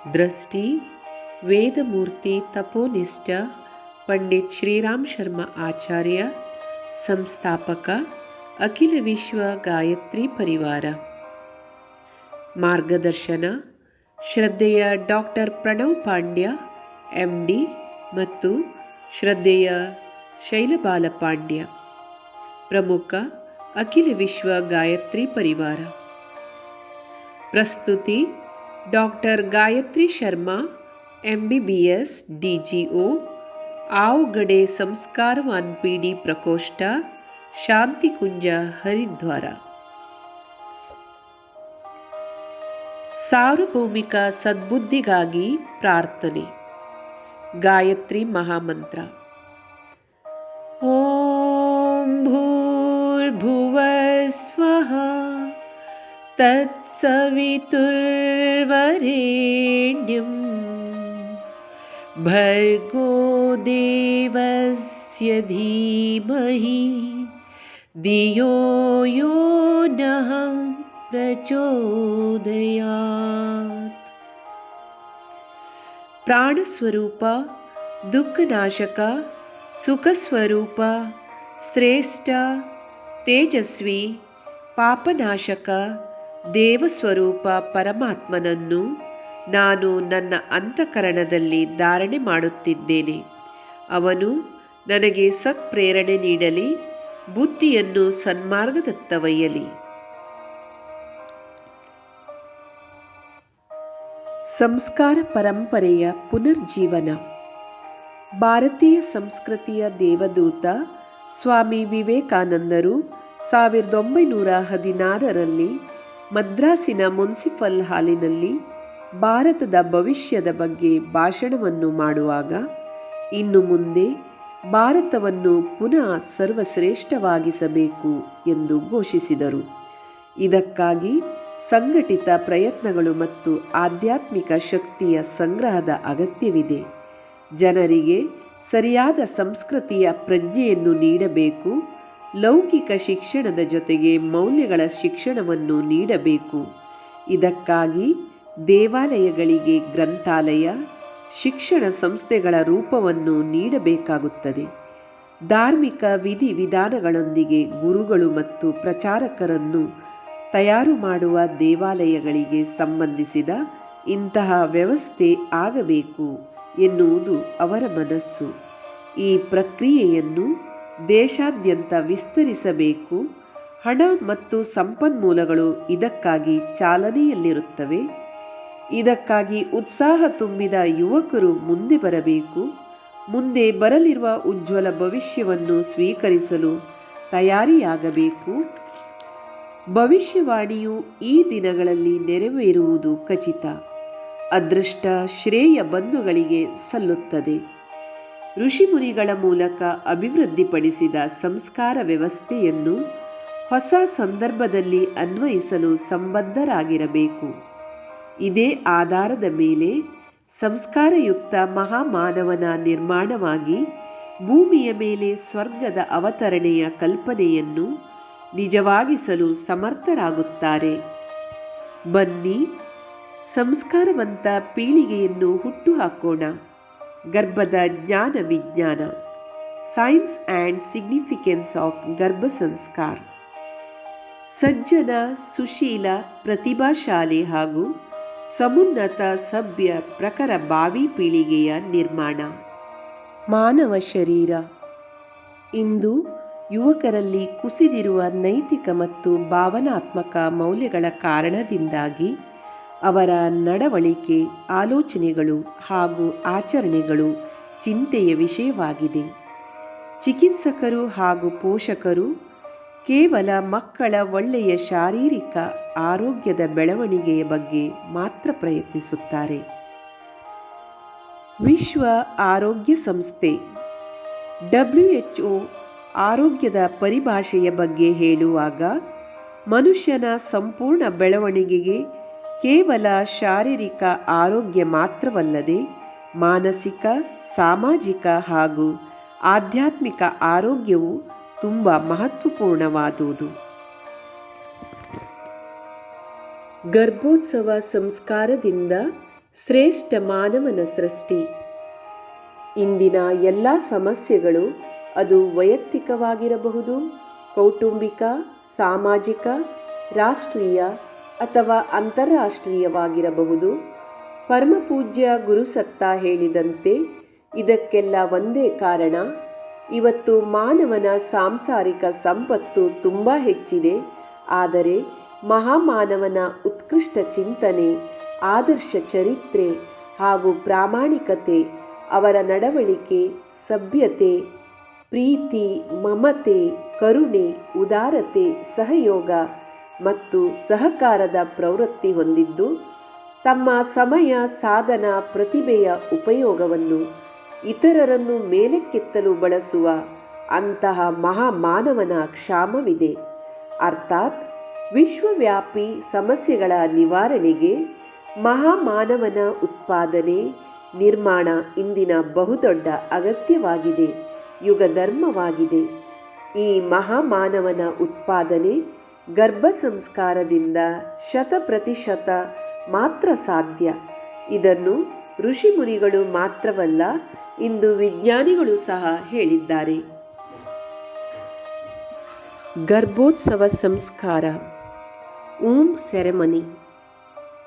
दृष्टि वेदमूर्ति तपोनिष्ठ पंडित श्रीराम शर्मा आचार्य संस्थापक अखिल विश्व गायत्री परिवार मार्गदर्शन श्रद्धेय डॉक्टर प्रणव पांड्य MD ಮತ್ತು ಶ್ರದ್ಧೆಯ ಶೈಲಬಾಲ ಪಾಂಡ್ಯ ಪ್ರಮುಖ ಅಖಿಲ ವಿಶ್ವ ಗಾಯತ್ರಿ ಪರಿವಾರ ಪ್ರಸ್ತುತಿ doctor Gayatri Sharma MBBS DGO आवगड़े संस्कारवान पीढ़ी प्रकोष्ठ शांतिकुंज हरिद्वार सार्वभौमिक सद्बुद्धिगागी प्रार्थने गायत्री महामंत्र ओम भूर्भुवस्वः तत्सवितुर्वरेण्यं भर्गो देवस्य धीमहि धियो यो नः प्रचोदयात्। प्राणस्वरूप दुःखनाशक सुखस्वरूप श्रेष्ठ तेजस्वी ಪಾಪನಾಶಕ ದೇವಸ್ವರೂಪ ಪರಮಾತ್ಮನನ್ನು ನಾನು ನನ್ನ ಅಂತಃಕರಣದಲ್ಲಿ ಧಾರಣೆ ಮಾಡುತ್ತಿದ್ದೇನೆ. ಅವನು ನನಗೆ ಸತ್ಪ್ರೇರಣೆ ನೀಡಲಿ, ಬುದ್ಧಿಯನ್ನು ಸನ್ಮಾರ್ಗದತ್ತ ಒಯ್ಯಲಿ. ಸಂಸ್ಕಾರ ಪರಂಪರೆಯ ಪುನರ್ಜೀವನ. ಭಾರತೀಯ ಸಂಸ್ಕೃತಿಯ ದೇವದೂತ ಸ್ವಾಮಿ ವಿವೇಕಾನಂದರು 1916ರಲ್ಲಿ ಮದ್ರಾಸಿನ ಮುನ್ಸಿಪಲ್ ಹಾಲಿನಲ್ಲಿ ಭಾರತದ ಭವಿಷ್ಯದ ಬಗ್ಗೆ ಭಾಷಣವನ್ನು ಮಾಡುವಾಗ, ಇನ್ನು ಮುಂದೆ ಭಾರತವನ್ನು ಪುನಃ ಸರ್ವಶ್ರೇಷ್ಠವಾಗಿಸಬೇಕು ಎಂದು ಘೋಷಿಸಿದರು. ಇದಕ್ಕಾಗಿ ಸಂಘಟಿತ ಪ್ರಯತ್ನಗಳು ಮತ್ತು ಆಧ್ಯಾತ್ಮಿಕ ಶಕ್ತಿಯ ಸಂಗ್ರಹದ ಅಗತ್ಯವಿದೆ. ಜನರಿಗೆ ಸರಿಯಾದ ಸಂಸ್ಕೃತಿಯ ಪ್ರಜ್ಞೆಯನ್ನು ನೀಡಬೇಕು. ಲೌಕಿಕ ಶಿಕ್ಷಣದ ಜೊತೆಗೆ ಮೌಲ್ಯಗಳ ಶಿಕ್ಷಣವನ್ನು ನೀಡಬೇಕು. ಇದಕ್ಕಾಗಿ ದೇವಾಲಯಗಳಿಗೆ ಗ್ರಂಥಾಲಯ, ಶಿಕ್ಷಣ ಸಂಸ್ಥೆಗಳ ರೂಪವನ್ನು ನೀಡಬೇಕಾಗುತ್ತದೆ. ಧಾರ್ಮಿಕ ವಿಧಿವಿಧಾನಗಳೊಂದಿಗೆ ಗುರುಗಳು ಮತ್ತು ಪ್ರಚಾರಕರನ್ನು ತಯಾರು ಮಾಡುವ ದೇವಾಲಯಗಳಿಗೆ ಸಂಬಂಧಿಸಿದ ಇಂತಹ ವ್ಯವಸ್ಥೆ ಆಗಬೇಕು ಎನ್ನುವುದು ಅವರ ಮನಸ್ಸು. ಈ ಪ್ರಕ್ರಿಯೆಯನ್ನು ದೇಶಾದ್ಯಂತ ವಿಸ್ತರಿಸಬೇಕು. ಹಣ ಮತ್ತು ಸಂಪನ್ಮೂಲಗಳು ಇದಕ್ಕಾಗಿ ಚಾಲನೆಯಲ್ಲಿರುತ್ತವೆ. ಇದಕ್ಕಾಗಿ ಉತ್ಸಾಹ ತುಂಬಿದ ಯುವಕರು ಮುಂದೆ ಬರಬೇಕು. ಮುಂದೆ ಬರಲಿರುವ ಉಜ್ವಲ ಭವಿಷ್ಯವನ್ನು ಸ್ವೀಕರಿಸಲು ತಯಾರಿಯಾಗಬೇಕು. ಭವಿಷ್ಯವಾಣಿಯು ಈ ದಿನಗಳಲ್ಲಿ ನೆರವೇರುವುದು ಖಚಿತ. ಅದೃಷ್ಟ ಶ್ರೇಯ ಬಂಧುಗಳಿಗೆ ಸಲ್ಲುತ್ತದೆ. ಋಷಿಮುನಿಗಳ ಮೂಲಕ ಅಭಿವೃದ್ಧಿಪಡಿಸಿದ ಸಂಸ್ಕಾರ ವ್ಯವಸ್ಥೆಯನ್ನು ಹೊಸ ಸಂದರ್ಭದಲ್ಲಿ ಅನ್ವಯಿಸಲು ಸಂಬದ್ಧರಾಗಿರಬೇಕು. ಇದೇ ಆಧಾರದ ಮೇಲೆ ಸಂಸ್ಕಾರಯುಕ್ತ ಮಹಾಮಾನವನ ನಿರ್ಮಾಣವಾಗಿ ಭೂಮಿಯ ಮೇಲೆ ಸ್ವರ್ಗದ ಅವತರಣೆಯ ಕಲ್ಪನೆಯನ್ನು ನಿಜವಾಗಿಸಲು ಸಮರ್ಥರಾಗುತ್ತಾರೆ. ಬನ್ನಿ, ಸಂಸ್ಕಾರವಂತ ಪೀಳಿಗೆಯನ್ನು ಹುಟ್ಟುಹಾಕೋಣ. ಗರ್ಭದ ಜ್ಞಾನ ವಿಜ್ಞಾನ, ಸೈನ್ಸ್ ಆ್ಯಂಡ್ ಸಿಗ್ನಿಫಿಕೆನ್ಸ್ ಆಫ್ ಗರ್ಭ ಸಂಸ್ಕಾರ. ಸಜ್ಜನ, ಸುಶೀಲ, ಪ್ರತಿಭಾಶಾಲಿ ಹಾಗೂ ಸಮುನ್ನತ ಸಭ್ಯ ಪ್ರಖರ ಭಾವಿ ಪೀಳಿಗೆಯ ನಿರ್ಮಾಣ. ಮಾನವ ಶರೀರ. ಇಂದು ಯುವಕರಲ್ಲಿ ಕುಸಿದಿರುವ ನೈತಿಕ ಮತ್ತು ಭಾವನಾತ್ಮಕ ಮೌಲ್ಯಗಳ ಕಾರಣದಿಂದಾಗಿ ಅವರ ನಡವಳಿಕೆ, ಆಲೋಚನೆಗಳು ಹಾಗೂ ಆಚರಣೆಗಳು ಚಿಂತೆಯ ವಿಷಯವಾಗಿದೆ. ಚಿಕಿತ್ಸಕರು ಹಾಗೂ ಪೋಷಕರು ಕೇವಲ ಮಕ್ಕಳ ಒಳ್ಳೆಯ ಶಾರೀರಿಕ ಆರೋಗ್ಯದ ಬೆಳವಣಿಗೆಯ ಬಗ್ಗೆ ಮಾತ್ರ ಪ್ರಯತ್ನಿಸುತ್ತಾರೆ. ವಿಶ್ವ ಆರೋಗ್ಯ ಸಂಸ್ಥೆ WHO ಆರೋಗ್ಯದ ಪರಿಭಾಷೆಯ ಬಗ್ಗೆ ಹೇಳುವಾಗ, ಮನುಷ್ಯನ ಸಂಪೂರ್ಣ ಬೆಳವಣಿಗೆಗೆ ಕೇವಲ ಶಾರೀರಿಕ ಆರೋಗ್ಯ ಮಾತ್ರವಲ್ಲದೆ ಮಾನಸಿಕ, ಸಾಮಾಜಿಕ ಹಾಗೂ ಆಧ್ಯಾತ್ಮಿಕ ಆರೋಗ್ಯವು ತುಂಬ ಮಹತ್ವಪೂರ್ಣವಾದುದು. ಗರ್ಭೋತ್ಸವ ಸಂಸ್ಕಾರದಿಂದ ಶ್ರೇಷ್ಠ ಮಾನವನ ಸೃಷ್ಟಿ. ಇಂದಿನ ಎಲ್ಲ ಸಮಸ್ಯೆಗಳು, ಅದು ವೈಯಕ್ತಿಕವಾಗಿರಬಹುದು, ಕೌಟುಂಬಿಕ, ಸಾಮಾಜಿಕ, ರಾಷ್ಟ್ರೀಯ ಅಥವಾ ಅಂತಾರಾಷ್ಟ್ರೀಯವಾಗಿರಬಹುದು, ಪರಮಪೂಜ್ಯ ಗುರುಸತ್ತ ಹೇಳಿದಂತೆ ಇದಕ್ಕೆಲ್ಲ ಒಂದೇ ಕಾರಣ. ಇವತ್ತು ಮಾನವನ ಸಾಂಸಾರಿಕ ಸಂಪತ್ತು ತುಂಬ ಹೆಚ್ಚಿದೆ, ಆದರೆ ಮಹಾಮಾನವನ ಉತ್ಕೃಷ್ಟ ಚಿಂತನೆ, ಆದರ್ಶ ಚರಿತ್ರೆ ಹಾಗೂ ಪ್ರಾಮಾಣಿಕತೆ, ಅವರ ನಡವಳಿಕೆ, ಸಭ್ಯತೆ, ಪ್ರೀತಿ, ಮಮತೆ, ಕರುಣೆ, ಉದಾರತೆ, ಸಹಯೋಗ ಮತ್ತು ಸಹಕಾರದ ಪ್ರವೃತ್ತಿ ಹೊಂದಿದ್ದು, ತಮ್ಮ ಸಮಯ, ಸಾಧನ, ಪ್ರತಿಭೆಯ ಉಪಯೋಗವನ್ನು ಇತರರನ್ನು ಮೇಲಕ್ಕೆತ್ತಲು ಬಳಸುವ ಅಂತಹ ಮಹಾಮಾನವನ ಕ್ಷಾಮವಿದೆ. ಅರ್ಥಾತ್ ವಿಶ್ವವ್ಯಾಪಿ ಸಮಸ್ಯೆಗಳ ನಿವಾರಣೆಗೆ ಮಹಾಮಾನವನ ಉತ್ಪಾದನೆ, ನಿರ್ಮಾಣ ಇಂದಿನ ಬಹುದೊಡ್ಡ ಅಗತ್ಯವಾಗಿದೆ, ಯುಗಧರ್ಮವಾಗಿದೆ. ಈ ಮಹಾಮಾನವನ ಉತ್ಪಾದನೆ ಗರ್ಭ ಸಂಸ್ಕಾರದಿಂದ 100% ಮಾತ್ರ ಸಾಧ್ಯ. ಇದನ್ನು ಋಷಿಮುನಿಗಳು ಮಾತ್ರವಲ್ಲ, ಇಂದು ವಿಜ್ಞಾನಿಗಳು ಸಹ ಹೇಳಿದ್ದಾರೆ. ಗರ್ಭೋತ್ಸವ ಸಂಸ್ಕಾರ, ಸೆರೆಮನಿ.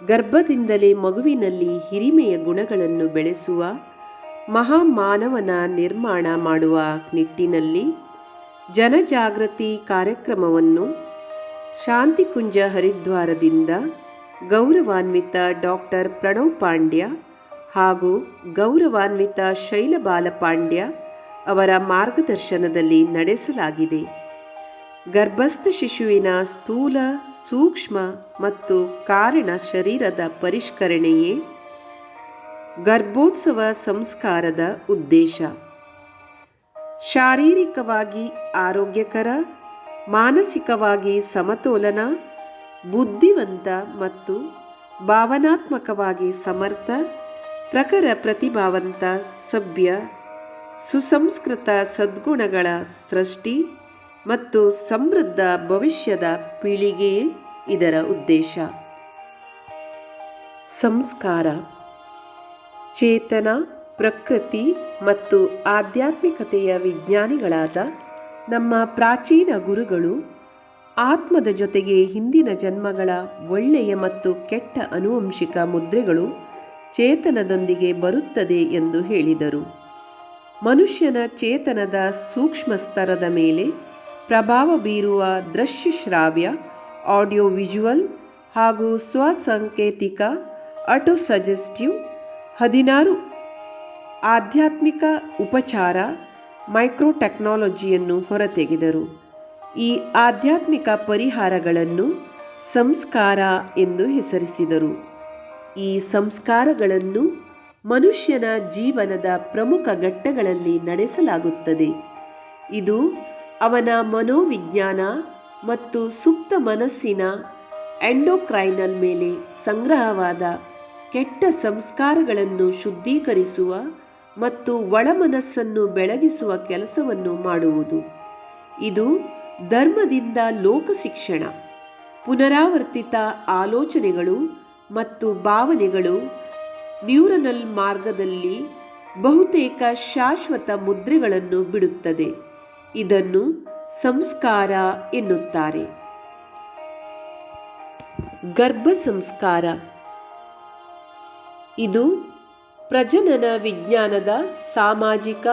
ಗರ್ಭದಿಂದಲೇ ಮಗುವಿನಲ್ಲಿ ಹಿರಿಮೆಯ ಗುಣಗಳನ್ನು ಬೆಳೆಸುವ ಮಹಾಮಾನವನ ನಿರ್ಮಾಣ ಮಾಡುವ ನಿಟ್ಟಿನಲ್ಲಿ ಜನಜಾಗೃತಿ ಕಾರ್ಯಕ್ರಮವನ್ನು ಶಾಂತಿಕುಂಜ ಹರಿದ್ವಾರದಿಂದ ಗೌರವಾನ್ವಿತ ಡಾಕ್ಟರ್ ಪ್ರಣವ್ ಪಾಂಡ್ಯ ಹಾಗೂ ಗೌರವಾನ್ವಿತ ಶೈಲಬಾಲ ಪಾಂಡ್ಯ ಅವರ ಮಾರ್ಗದರ್ಶನದಲ್ಲಿ ನಡೆಸಲಾಗಿದೆ. ಗರ್ಭಸ್ಥ ಶಿಶುವಿನ ಸ್ಥೂಲ, ಸೂಕ್ಷ್ಮ ಮತ್ತು ಕಾರಣ ಶರೀರದ ಪರಿಷ್ಕರಣೆಯೇ ಗರ್ಭೋತ್ಸವ ಸಂಸ್ಕಾರದ ಉದ್ದೇಶ. ಶಾರೀರಿಕವಾಗಿ ಆರೋಗ್ಯಕರ, ಮಾನಸಿಕವಾಗಿ ಸಮತೋಲನ, ಬುದ್ಧಿವಂತ ಮತ್ತು ಭಾವನಾತ್ಮಕವಾಗಿ ಸಮರ್ಥ, ಪ್ರಖರ ಪ್ರತಿಭಾವಂತ, ಸಭ್ಯ, ಸುಸಂಸ್ಕೃತ ಸದ್ಗುಣಗಳ ಸೃಷ್ಟಿ ಮತ್ತು ಸಮೃದ್ಧ ಭವಿಷ್ಯದ ಪೀಳಿಗೆಯೇ ಇದರ ಉದ್ದೇಶ. ಸಂಸ್ಕಾರ ಚೇತನ, ಪ್ರಕೃತಿ ಮತ್ತು ಆಧ್ಯಾತ್ಮಿಕತೆಯ ವಿಜ್ಞಾನಿಗಳಾದ ನಮ್ಮ ಪ್ರಾಚೀನ ಗುರುಗಳು ಆತ್ಮದ ಜೊತೆಗೆ ಹಿಂದಿನ ಜನ್ಮಗಳ ಒಳ್ಳೆಯ ಮತ್ತು ಕೆಟ್ಟ ಆನುವಂಶಿಕ ಮುದ್ರೆಗಳು ಚೇತನದೊಂದಿಗೆ ಬರುತ್ತದೆ ಎಂದು ಹೇಳಿದರು. ಮನುಷ್ಯನ ಚೇತನದ ಸೂಕ್ಷ್ಮ ಸ್ತರದ ಮೇಲೆ ಪ್ರಭಾವ ಬೀರುವ ದೃಶ್ಯ, ಶ್ರಾವ್ಯ, ಆಡಿಯೋ ವಿಜುವಲ್ ಹಾಗೂ ಸ್ವಸಂಕೇತಿಕ ಆಟೋಸಜೆಸ್ಟಿವ್ 16 ಆಧ್ಯಾತ್ಮಿಕ ಉಪಚಾರ ಮೈಕ್ರೋಟೆಕ್ನಾಲಜಿಯನ್ನು ಹೊರತೆಗೆದರು. ಈ ಆಧ್ಯಾತ್ಮಿಕ ಪರಿಹಾರಗಳನ್ನು ಸಂಸ್ಕಾರ ಎಂದು ಹೆಸರಿಸಿದರು. ಈ ಸಂಸ್ಕಾರಗಳನ್ನು ಮನುಷ್ಯನ ಜೀವನದ ಪ್ರಮುಖ ಘಟ್ಟಗಳಲ್ಲಿ ನಡೆಸಲಾಗುತ್ತದೆ. ಇದು ಅವನ ಮನೋವಿಜ್ಞಾನ ಮತ್ತು ಸುಪ್ತ ಮನಸ್ಸಿನ ಎಂಡೋಕ್ರೈನಲ್ ಮೇಲೆ ಸಂಗ್ರಹವಾದ ಕೆಟ್ಟ ಸಂಸ್ಕಾರಗಳನ್ನು ಶುದ್ಧೀಕರಿಸುವ ಮತ್ತು ಒಳಮನಸ್ಸನ್ನು ಬೆಳಗಿಸುವ ಕೆಲಸವನ್ನು ಮಾಡುವುದು. ಇದು ಧರ್ಮದಿಂದ ಲೋಕ ಶಿಕ್ಷಣ, ಪುನರಾವರ್ತಿತ ಆಲೋಚನೆಗಳು ಮತ್ತು ಭಾವನೆಗಳು ನ್ಯೂರನಲ್ ಮಾರ್ಗದಲ್ಲಿ ಬಹುತೇಕ ಶಾಶ್ವತ ಮುದ್ರೆಗಳನ್ನು ಬಿಡುತ್ತದೆ. ಇದನ್ನು ಸಂಸ್ಕಾರ ಎನ್ನುತ್ತಾರೆ. ಗರ್ಭ ಸಂಸ್ಕಾರ ಇದು ಪ್ರಜನನ ವಿಜ್ಞಾನದ ಸಾಮಾಜಿಕ,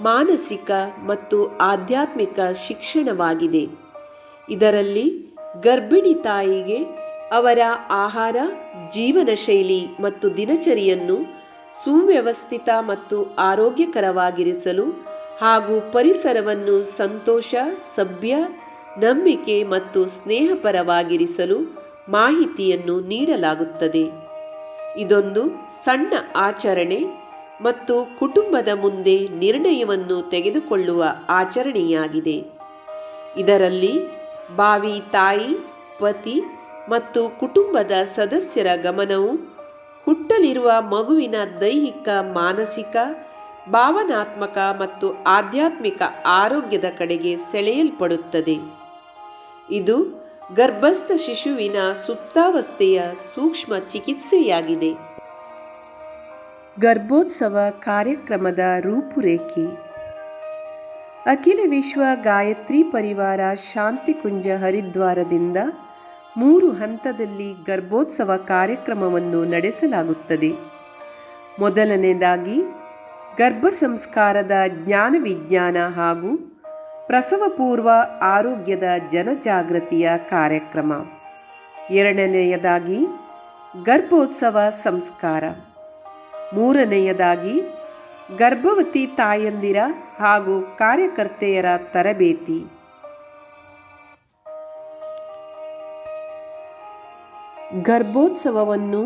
ಮಾನಸಿಕ ಮತ್ತು ಆಧ್ಯಾತ್ಮಿಕ ಶಿಕ್ಷಣವಾಗಿದೆ. ಇದರಲ್ಲಿ ಗರ್ಭಿಣಿ ತಾಯಿಗೆ ಅವರ ಆಹಾರ, ಜೀವನ ಶೈಲಿ ಮತ್ತು ದಿನಚರಿಯನ್ನು ಸುವ್ಯವಸ್ಥಿತ ಮತ್ತು ಆರೋಗ್ಯಕರವಾಗಿರಿಸಲು ಹಾಗೂ ಪರಿಸರವನ್ನು ಸಂತೋಷ, ಸಭ್ಯ, ನಂಬಿಕೆ ಮತ್ತು ಸ್ನೇಹಪರವಾಗಿರಿಸಲು ಮಾಹಿತಿಯನ್ನು ನೀಡಲಾಗುತ್ತದೆ. ಇದೊಂದು ಸಣ್ಣ ಆಚರಣೆ ಮತ್ತು ಕುಟುಂಬದ ಮುಂದೆ ನಿರ್ಣಯವನ್ನು ತೆಗೆದುಕೊಳ್ಳುವ ಆಚರಣೆಯಾಗಿದೆ. ಇದರಲ್ಲಿ ಭಾವಿ ತಾಯಿ, ಪತಿ ಮತ್ತು ಕುಟುಂಬದ ಸದಸ್ಯರ ಗಮನವು ಹುಟ್ಟಲಿರುವ ಮಗುವಿನ ದೈಹಿಕ, ಮಾನಸಿಕ, ಭಾವನಾತ್ಮಕ ಮತ್ತು ಆಧ್ಯಾತ್ಮಿಕ ಆರೋಗ್ಯದ ಕಡೆಗೆ ಸೆಳೆಯಲ್ಪಡುತ್ತದೆ. ಇದು ಗರ್ಭಸ್ಥ ಶಿಶುವಿನ ಸುಪ್ತಾವಸ್ಥೆಯ ಸೂಕ್ಷ್ಮ ಚಿಕಿತ್ಸೆಯಾಗಿದೆ. ಗರ್ಭೋತ್ಸವ ಕಾರ್ಯಕ್ರಮದ ರೂಪುರೇಖೆ. ಅಖಿಲ ವಿಶ್ವ ಗಾಯತ್ರಿ ಪರಿವಾರ ಶಾಂತಿಕುಂಜ ಹರಿದ್ವಾರದಿಂದ 3 ಹಂತದಲ್ಲಿ ಗರ್ಭೋತ್ಸವ ಕಾರ್ಯಕ್ರಮವನ್ನು ನಡೆಸಲಾಗುತ್ತದೆ. ಮೊದಲನೇದಾಗಿ ಗರ್ಭ ಸಂಸ್ಕಾರದ ಜ್ಞಾನ ವಿಜ್ಞಾನ ಹಾಗೂ ಪ್ರಸವಪೂರ್ವ ಆರೋಗ್ಯದ ಜನಜಾಗೃತಿಯ ಕಾರ್ಯಕ್ರಮ. ಎರಡನೆಯದಾಗಿ ಗರ್ಭೋತ್ಸವ ಸಂಸ್ಕಾರ. ಮೂರನೆಯದಾಗಿ ಗರ್ಭವತಿ ತಾಯಂದಿರ ಹಾಗೂ ಕಾರ್ಯಕರ್ತೆಯರ ತರಬೇತಿ. ಗರ್ಭೋತ್ಸವವನ್ನು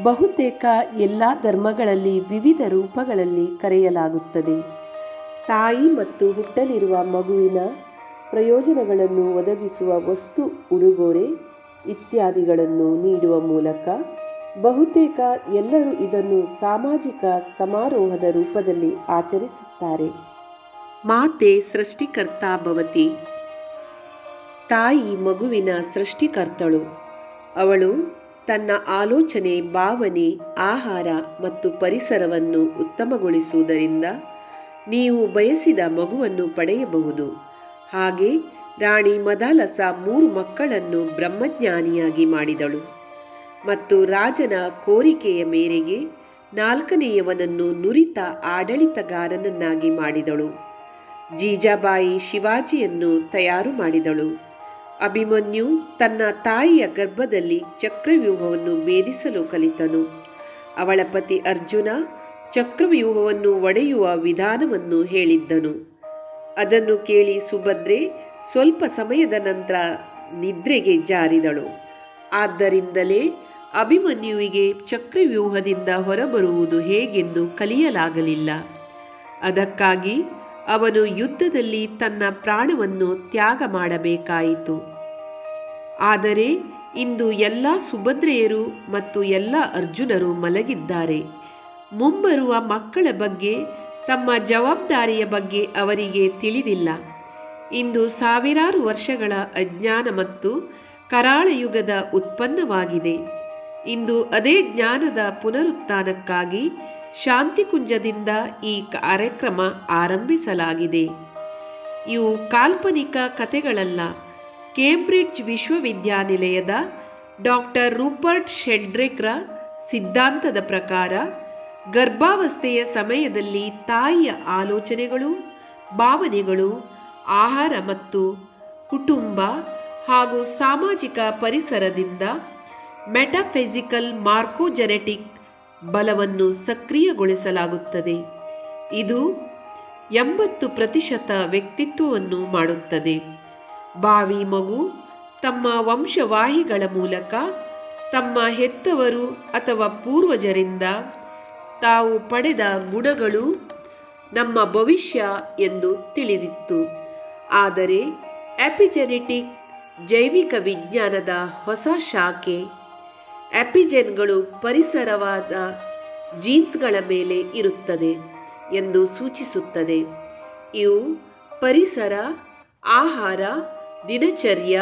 ಬಹುತೇಕ ಎಲ್ಲ ಧರ್ಮಗಳಲ್ಲಿ ವಿವಿಧ ರೂಪಗಳಲ್ಲಿ ಕರೆಯಲಾಗುತ್ತದೆ. ತಾಯಿ ಮತ್ತು ಹುಟ್ಟಲಿರುವ ಮಗುವಿನ ಪ್ರಯೋಜನಗಳನ್ನು ಒದಗಿಸುವ ವಸ್ತು, ಉಡುಗೊರೆ ಇತ್ಯಾದಿಗಳನ್ನು ನೀಡುವ ಮೂಲಕ ಬಹುತೇಕ ಎಲ್ಲರೂ ಇದನ್ನು ಸಾಮಾಜಿಕ ಸಮಾರೋಹದ ರೂಪದಲ್ಲಿ ಆಚರಿಸುತ್ತಾರೆ. ಮಾತೆ ಸೃಷ್ಟಿಕರ್ತಾ ಭವತಿ. ತಾಯಿ ಮಗುವಿನ ಸೃಷ್ಟಿಕರ್ತಳು. ಅವಳು ತನ್ನ ಆಲೋಚನೆ, ಭಾವನೆ, ಆಹಾರ ಮತ್ತು ಪರಿಸರವನ್ನು ಉತ್ತಮಗೊಳಿಸುವುದರಿಂದ ನೀವು ಬಯಸಿದ ಮಗುವನ್ನು ಪಡೆಯಬಹುದು. ಹಾಗೆ ರಾಣಿ ಮದಾಲಸ 3 ಮಕ್ಕಳನ್ನು ಬ್ರಹ್ಮಜ್ಞಾನಿಯಾಗಿ ಮಾಡಿದಳು ಮತ್ತು ರಾಜನ ಕೋರಿಕೆಯ ಮೇರೆಗೆ 4ನೇಯವನನ್ನು ನುರಿತ ಆಡಳಿತಗಾರನನ್ನಾಗಿ ಮಾಡಿದಳು. ಜೀಜಾಬಾಯಿ ಶಿವಾಜಿಯನ್ನು ತಯಾರು ಮಾಡಿದಳು. ಅಭಿಮನ್ಯು ತನ್ನ ತಾಯಿಯ ಗರ್ಭದಲ್ಲಿ ಚಕ್ರವ್ಯೂಹವನ್ನು ಭೇದಿಸಲು ಕಲಿತನು. ಅವಳ ಪತಿ ಅರ್ಜುನ ಚಕ್ರವ್ಯೂಹವನ್ನು ಒಡೆಯುವ ವಿಧಾನವನ್ನು ಹೇಳಿದ್ದನು. ಅದನ್ನು ಕೇಳಿ ಸುಭದ್ರೆ ಸ್ವಲ್ಪ ಸಮಯದ ನಂತರ ನಿದ್ರೆಗೆ ಜಾರಿದಳು. ಆದ್ದರಿಂದಲೇ ಅಭಿಮನ್ಯುವಿಗೆ ಚಕ್ರವ್ಯೂಹದಿಂದ ಹೊರಬರುವುದು ಹೇಗೆಂದು ಕಲಿಯಲಾಗಲಿಲ್ಲ. ಅದಕ್ಕಾಗಿ ಅವನು ಯುದ್ಧದಲ್ಲಿ ತನ್ನ ಪ್ರಾಣವನ್ನು ತ್ಯಾಗ ಮಾಡಬೇಕಾಯಿತು. ಆದರೆ ಇಂದು ಎಲ್ಲ ಸುಭದ್ರೆಯರು ಮತ್ತು ಎಲ್ಲ ಅರ್ಜುನರು ಮಲಗಿದ್ದಾರೆ. ಮುಂಬರುವ ಮಕ್ಕಳ ಬಗ್ಗೆ, ತಮ್ಮ ಜವಾಬ್ದಾರಿಯ ಬಗ್ಗೆ ಅವರಿಗೆ ತಿಳಿದಿಲ್ಲ. ಇಂದು ಸಾವಿರಾರು ವರ್ಷಗಳ ಅಜ್ಞಾನ ಮತ್ತು ಕರಾಳ ಯುಗದ ಉತ್ಪನ್ನವಾಗಿದೆ. ಇಂದು ಅದೇ ಜ್ಞಾನದ ಪುನರುತ್ಥಾನಕ್ಕಾಗಿ ಶಾಂತಿಕುಂಜದಿಂದ ಈ ಕಾರ್ಯಕ್ರಮ ಆರಂಭಿಸಲಾಗಿದೆ. ಇವು ಕಾಲ್ಪನಿಕ ಕಥೆಗಳಲ್ಲ. ಕೇಂಬ್ರಿಡ್ಜ್ ವಿಶ್ವವಿದ್ಯಾನಿಲಯದ ಡಾಕ್ಟರ್ ರೂಪರ್ಟ್ ಶೆಲ್ಡ್ರಿಕ್ರ ಸಿದ್ಧಾಂತದ ಪ್ರಕಾರ ಗರ್ಭಾವಸ್ಥೆಯ ಸಮಯದಲ್ಲಿ ತಾಯಿಯ ಆಲೋಚನೆಗಳು, ಭಾವನೆಗಳು, ಆಹಾರ ಮತ್ತು ಕುಟುಂಬ ಹಾಗೂ ಸಾಮಾಜಿಕ ಪರಿಸರದಿಂದ ಮೆಟಾಫಿಸಿಕಲ್ ಮಾರ್ಕೋಜೆನೆಟಿಕ್ ಬಲವನ್ನು ಸಕ್ರಿಯಗೊಳಿಸಲಾಗುತ್ತದೆ. ಇದು 80% ವ್ಯಕ್ತಿತ್ವವನ್ನು ಮಾಡುತ್ತದೆ. ಭಾವಿ ಮಗು ತಮ್ಮ ವಂಶವಾಹಿಗಳ ಮೂಲಕ ತಮ್ಮ ಹೆತ್ತವರು ಅಥವಾ ಪೂರ್ವಜರಿಂದ ತಾವು ಪಡೆದ ಗುಣಗಳು ನಮ್ಮ ಭವಿಷ್ಯ ಎಂದು ತಿಳಿದಿತ್ತು. ಆದರೆ ಎಪಿಜೆನೆಟಿಕ್ ಜೈವಿಕ ವಿಜ್ಞಾನದ ಹೊಸ ಶಾಖೆ ಎಪಿಜೆನ್ಗಳು ಪರಿಸರವಾದ ಜೀನ್ಸ್ಗಳ ಮೇಲೆ ಇರುತ್ತದೆ ಎಂದು ಸೂಚಿಸುತ್ತದೆ. ಇವು ಪರಿಸರ, ಆಹಾರ, ದಿನಚರ್ಯ,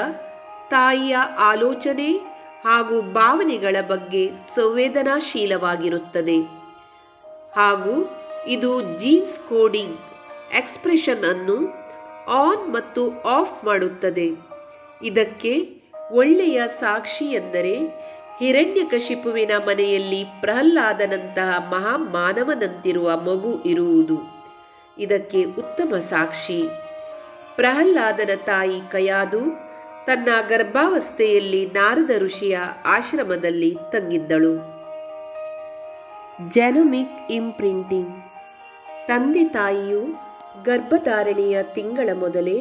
ತಾಯಿಯ ಆಲೋಚನೆ ಹಾಗೂ ಭಾವನೆಗಳ ಬಗ್ಗೆ ಸಂವೇದನಾಶೀಲವಾಗಿರುತ್ತದೆ ಹಾಗೂ ಇದು ಜೀನ್ಸ್ ಕೋಡಿಂಗ್ ಎಕ್ಸ್ಪ್ರೆಷನ್ ಅನ್ನು ಆನ್ ಮತ್ತು ಆಫ್ ಮಾಡುತ್ತದೆ. ಇದಕ್ಕೆ ಒಳ್ಳೆಯ ಸಾಕ್ಷಿ ಎಂದರೆ ಹಿರಣ್ಯಕಶಿಪುವಿನ ಮನೆಯಲ್ಲಿ ಪ್ರಹ್ಲಾದನಂತಹ ಮಹಾಮಾನವನಂತಿರುವ ಮಗು ಇರುವುದು. ಇದಕ್ಕೆ ಉತ್ತಮ ಸಾಕ್ಷಿ ಪ್ರಹ್ಲಾದನ ತಾಯಿ ಕಯಾದು ತನ್ನ ಗರ್ಭಾವಸ್ಥೆಯಲ್ಲಿ ನಾರದ ಋಷಿಯ ಆಶ್ರಮದಲ್ಲಿ ತಂಗಿದ್ದಳು. ಜೆನೋಮಿಕ್ ಇಂಪ್ರಿಂಟಿಂಗ್. ತಂದೆ ತಾಯಿಯು ಗರ್ಭಧಾರಣೆಯ ತಿಂಗಳ ಮೊದಲೇ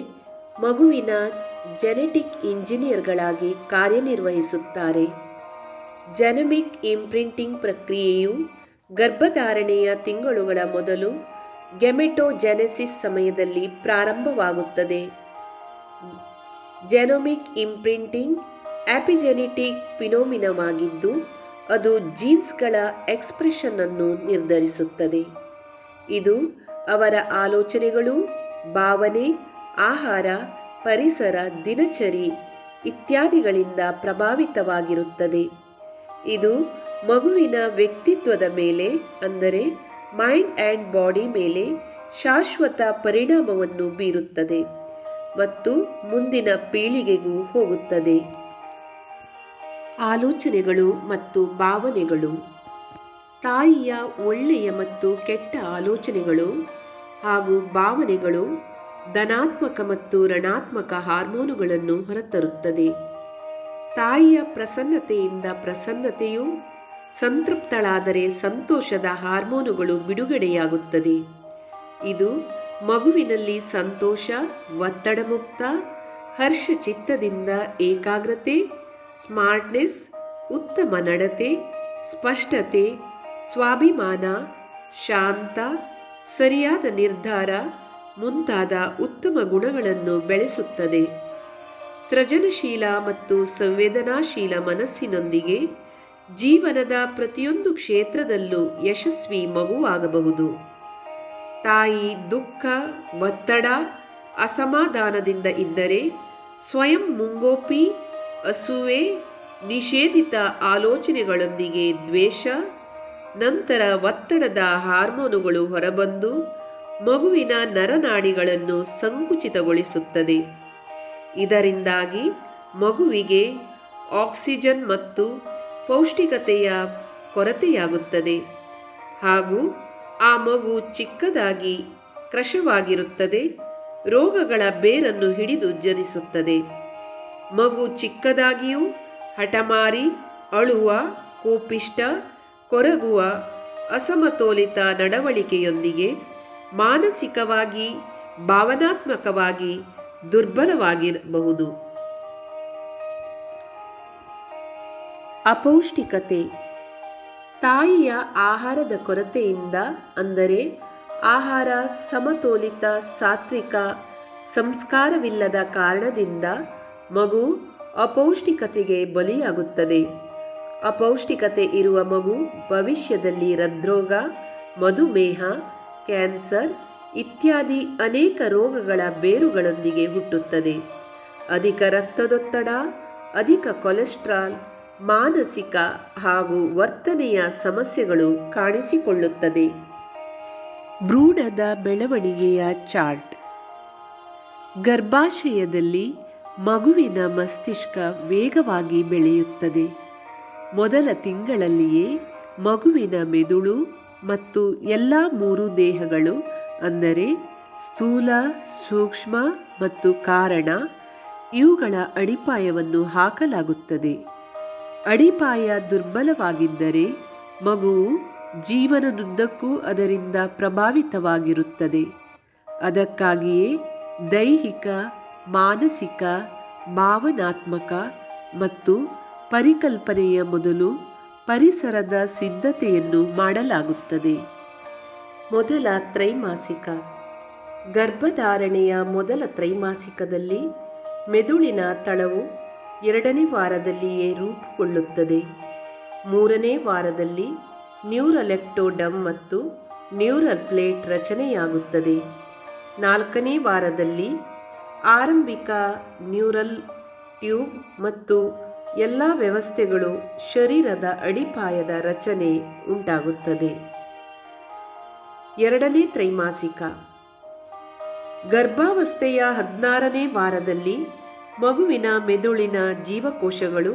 ಮಗುವಿನ ಜೆನೆಟಿಕ್ ಇಂಜಿನಿಯರ್ಗಳಾಗಿ ಕಾರ್ಯನಿರ್ವಹಿಸುತ್ತಾರೆ. ಜೆನೋಮಿಕ್ ಇಂಪ್ರಿಂಟಿಂಗ್ ಪ್ರಕ್ರಿಯೆಯು ಗರ್ಭಧಾರಣೆಯ ತಿಂಗಳುಗಳ ಮೊದಲು ಗೆಮೆಟೋಜೆನೆಸಿಸ್ ಸಮಯದಲ್ಲಿ ಪ್ರಾರಂಭವಾಗುತ್ತದೆ. ಜೆನೋಮಿಕ್ ಇಂಪ್ರಿಂಟಿಂಗ್ ಎಪಿಜೆನೆಟಿಕ್ ಫಿನೋಮಿನವಾಗಿದ್ದು ಅದು ಜೀನ್ಸ್ಗಳ ಎಕ್ಸ್ಪ್ರೆಷನ್ ಅನ್ನು ನಿರ್ಧರಿಸುತ್ತದೆ. ಇದು ಅವರ ಆಲೋಚನೆಗಳು, ಭಾವನೆ, ಆಹಾರ, ಪರಿಸರ, ದಿನಚರಿ ಇತ್ಯಾದಿಗಳಿಂದ ಪ್ರಭಾವಿತವಾಗಿರುತ್ತದೆ. ಇದು ಮಗುವಿನ ವ್ಯಕ್ತಿತ್ವದ ಮೇಲೆ ಅಂದರೆ ಮೈಂಡ್ ಆ್ಯಂಡ್ ಬಾಡಿ ಮೇಲೆ ಶಾಶ್ವತ ಪರಿಣಾಮವನ್ನು ಬೀರುತ್ತದೆ ಮತ್ತು ಮುಂದಿನ ಪೀಳಿಗೆಗೂ ಹೋಗುತ್ತದೆ. ಆಲೋಚನೆಗಳು ಮತ್ತು ಭಾವನೆಗಳು. ತಾಯಿಯ ಒಳ್ಳೆಯ ಮತ್ತು ಕೆಟ್ಟ ಆಲೋಚನೆಗಳು ಹಾಗೂ ಭಾವನೆಗಳು ಧನಾತ್ಮಕ ಮತ್ತು ಋಣಾತ್ಮಕ ಹಾರ್ಮೋನುಗಳನ್ನು ಹೊರತರುತ್ತದೆ. ತಾಯಿಯ ಪ್ರಸನ್ನತೆಯಿಂದ ಪ್ರಸನ್ನತೆಯು, ಸಂತೃಪ್ತಳಾದರೆ ಸಂತೋಷದ ಹಾರ್ಮೋನುಗಳು ಬಿಡುಗಡೆಯಾಗುತ್ತದೆ. ಇದು ಮಗುವಿನಲ್ಲಿ ಸಂತೋಷ, ಒತ್ತಡಮುಕ್ತ, ಹರ್ಷಚಿತ್ತದಿಂದ ಏಕಾಗ್ರತೆ, ಸ್ಮಾರ್ಟ್ನೆಸ್, ಉತ್ತಮ ನಡತೆ, ಸ್ಪಷ್ಟತೆ, ಸ್ವಾಭಿಮಾನ, ಶಾಂತ, ಸರಿಯಾದ ನಿರ್ಧಾರ ಮುಂತಾದ ಉತ್ತಮ ಗುಣಗಳನ್ನು ಬೆಳೆಸುತ್ತದೆ. ಸೃಜನಶೀಲ ಮತ್ತು ಸಂವೇದನಾಶೀಲ ಮನಸ್ಸಿನೊಂದಿಗೆ ಜೀವನದ ಪ್ರತಿಯೊಂದು ಕ್ಷೇತ್ರದಲ್ಲೂ ಯಶಸ್ವಿ ಮಗುವಾಗಬಹುದು. ತಾಯಿ ದುಃಖ, ಒತ್ತಡ, ಅಸಮಾಧಾನದಿಂದ ಇದ್ದರೆ ಸ್ವಯಂ ಮುಂಗೋಪಿ, ಅಸೂಯೆ, ನಿಷೇಧಿತ ಆಲೋಚನೆಗಳೊಂದಿಗೆ ದ್ವೇಷ, ನಂತರ ಒತ್ತಡದ ಹಾರ್ಮೋನುಗಳು ಹೊರಬಂದು ಮಗುವಿನ ನರನಾಡಿಗಳನ್ನು ಸಂಕುಚಿತಗೊಳಿಸುತ್ತದೆ. ಇದರಿಂದಾಗಿ ಮಗುವಿಗೆ ಆಕ್ಸಿಜನ್ ಮತ್ತು ಪೌಷ್ಟಿಕತೆಯ ಕೊರತೆಯಾಗುತ್ತದೆ ಹಾಗೂ ಆ ಮಗು ಚಿಕ್ಕದಾಗಿ ಕೃಶವಾಗಿರುತ್ತದೆ. ರೋಗಗಳ ಬೇರನ್ನು ಹಿಡಿದು ಜನಿಸುತ್ತದೆ. ಮಗು ಚಿಕ್ಕದಾಗಿಯೂ ಹಠಮಾರಿ, ಅಳುವ, ಕೋಪಿಷ್ಟ, ಕೊರಗುವ, ಅಸಮತೋಲಿತ ನಡವಳಿಕೆಯೊಂದಿಗೆ ಮಾನಸಿಕವಾಗಿ, ಭಾವನಾತ್ಮಕವಾಗಿ ದುರ್ಬಲವಾಗಿರಬಹುದು. ಅಪೌಷ್ಟಿಕತೆ. ತಾಯಿಯ ಆಹಾರದ ಕೊರತೆಯಿಂದ ಅಂದರೆ ಆಹಾರ ಸಮತೋಲಿತ, ಸಾತ್ವಿಕ, ಸಂಸ್ಕಾರವಿಲ್ಲದ ಕಾರಣದಿಂದ ಮಗು ಅಪೌಷ್ಟಿಕತೆಗೆ ಬಲಿಯಾಗುತ್ತದೆ. ಅಪೌಷ್ಟಿಕತೆ ಇರುವ ಮಗು ಭವಿಷ್ಯದಲ್ಲಿ ಹೃದ್ರೋಗ, ಮಧುಮೇಹ, ಕ್ಯಾನ್ಸರ್ ಇತ್ಯಾದಿ ಅನೇಕ ರೋಗಗಳ ಬೇರುಗಳೊಂದಿಗೆ ಹುಟ್ಟುತ್ತದೆ. ಅಧಿಕ ರಕ್ತದೊತ್ತಡ, ಅಧಿಕ ಕೊಲೆಸ್ಟ್ರಾಲ್, ಮಾನಸಿಕ ಹಾಗೂ ವರ್ತನೆಯ ಸಮಸ್ಯೆಗಳು ಕಾಣಿಸಿಕೊಳ್ಳುತ್ತದೆ. ಭ್ರೂಣದ ಬೆಳವಣಿಗೆಯ ಚಾರ್ಟ್. ಗರ್ಭಾಶಯದಲ್ಲಿ ಮಗುವಿನ ಮಸ್ತಿಷ್ಕ ವೇಗವಾಗಿ ಬೆಳೆಯುತ್ತದೆ. ಮೊದಲ ತಿಂಗಳಲ್ಲಿಯೇ ಮಗುವಿನ ಮೆದುಳು ಮತ್ತು ಎಲ್ಲ 3 ದೇಹಗಳು ಅಂದರೆ ಸ್ಥೂಲ, ಸೂಕ್ಷ್ಮ ಮತ್ತು ಕಾರಣ ಇವುಗಳ ಅಡಿಪಾಯವನ್ನು ಹಾಕಲಾಗುತ್ತದೆ. ಅಡಿಪಾಯ ದುರ್ಬಲವಾಗಿದ್ದರೆ ಮಗುವು ಜೀವನದುದ್ದಕ್ಕೂ ಅದರಿಂದ ಪ್ರಭಾವಿತವಾಗಿರುತ್ತದೆ. ಅದಕ್ಕಾಗಿಯೇ ದೈಹಿಕ, ಮಾನಸಿಕ, ಭಾವನಾತ್ಮಕ ಮತ್ತು ಪರಿಕಲ್ಪನೆಯ ಮೊದಲು ಪರಿಸರದ ಸಿದ್ಧತೆಯನ್ನು ಮಾಡಲಾಗುತ್ತದೆ. ಮೊದಲ ತ್ರೈಮಾಸಿಕ. ಗರ್ಭಧಾರಣೆಯ ಮೊದಲ ತ್ರೈಮಾಸಿಕದಲ್ಲಿ ಮೆದುಳಿನ ತಳವು 2ನೇ ವಾರದಲ್ಲಿಯೇ ರೂಪುಗೊಳ್ಳುತ್ತದೆ. 3ನೇ ವಾರದಲ್ಲಿ ನ್ಯೂರಲ್ ಎಕ್ಟೋಡರ್ಮ್ ಮತ್ತು ನ್ಯೂರಲ್ ಪ್ಲೇಟ್ ರಚನೆಯಾಗುತ್ತದೆ. 4ನೇ ವಾರದಲ್ಲಿ ಆರಂಭಿಕ ನ್ಯೂರಲ್ ಟ್ಯೂಬ್ ಮತ್ತು ಎಲ್ಲ ವ್ಯವಸ್ಥೆಗಳು ಶರೀರದ ಅಡಿಪಾಯದ ರಚನೆ ಉಂಟಾಗುತ್ತದೆ. 2ನೇ ತ್ರೈಮಾಸಿಕ. ಗರ್ಭಾವಸ್ಥೆಯ 16ನೇ ವಾರದಲ್ಲಿ ಮಗುವಿನ ಮೆದುಳಿನ ಜೀವಕೋಶಗಳು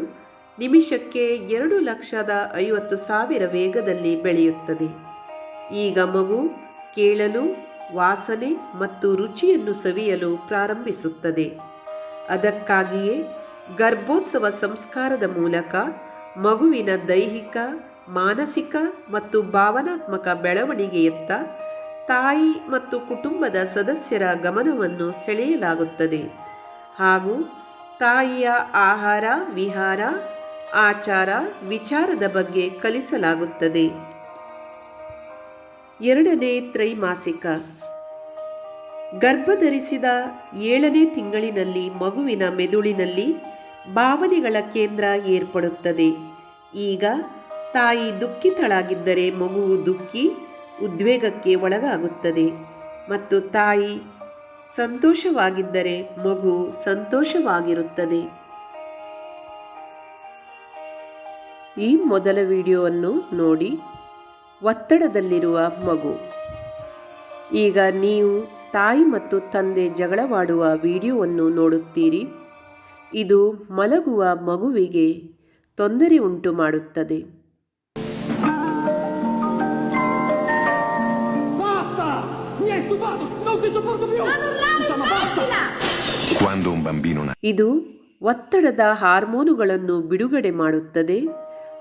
ನಿಮಿಷಕ್ಕೆ 2,50,000 ವೇಗದಲ್ಲಿ ಬೆಳೆಯುತ್ತದೆ. ಈಗ ಮಗು ಕೇಳಲು, ವಾಸನೆ ಮತ್ತು ರುಚಿಯನ್ನು ಸವಿಯಲು ಪ್ರಾರಂಭಿಸುತ್ತದೆ. ಅದಕ್ಕಾಗಿಯೇ ಗರ್ಭೋತ್ಸವ ಸಂಸ್ಕಾರದ ಮೂಲಕ ಮಗುವಿನ ದೈಹಿಕ, ಮಾನಸಿಕ ಮತ್ತು ಭಾವನಾತ್ಮಕ ಬೆಳವಣಿಗೆಯತ್ತ ತಾಯಿ ಮತ್ತು ಕುಟುಂಬದ ಸದಸ್ಯರ ಗಮನವನ್ನು ಸೆಳೆಯಲಾಗುತ್ತದೆ ಹಾಗೂ ತಾಯಿಯ ಆಹಾರ, ವಿಹಾರ, ಆಚಾರ, ವಿಚಾರದ ಬಗ್ಗೆ ಕಲಿಸಲಾಗುತ್ತದೆ. 2ನೇ ತ್ರೈಮಾಸಿಕ. ಗರ್ಭಧರಿಸಿದ 7ನೇ ತಿಂಗಳಿನಲ್ಲಿ ಮಗುವಿನ ಮೆದುಳಿನಲ್ಲಿ ಭಾವನೆಗಳ ಕೇಂದ್ರ ಏರ್ಪಡುತ್ತದೆ. ಈಗ ತಾಯಿ ದುಃಖಿತಳಾಗಿದ್ದರೆ ಮಗುವು ದುಃಖಿ, ಉದ್ವೇಗಕ್ಕೆ ಒಳಗಾಗುತ್ತದೆ ಮತ್ತು ತಾಯಿ ಸಂತೋಷವಾಗಿದ್ದರೆ ಮಗು ಸಂತೋಷವಾಗಿರುತ್ತದೆ. ಈ ಮೊದಲ ವಿಡಿಯೋವನ್ನು ನೋಡಿ. ಒತ್ತಡದಲ್ಲಿರುವ ಮಗು. ಈಗ ನೀವು ತಾಯಿ ಮತ್ತು ತಂದೆ ಜಗಳವಾಡುವ ವಿಡಿಯೋವನ್ನು ನೋಡುತ್ತೀರಿ. ಇದು ಮಲಗುವ ಮಗುವಿಗೆ ತೊಂದರೆ ಉಂಟು ಮಾಡುತ್ತದೆ. ಇದು ಒತ್ತಡದ ಹಾರ್ಮೋನುಗಳನ್ನು ಬಿಡುಗಡೆ ಮಾಡುತ್ತದೆ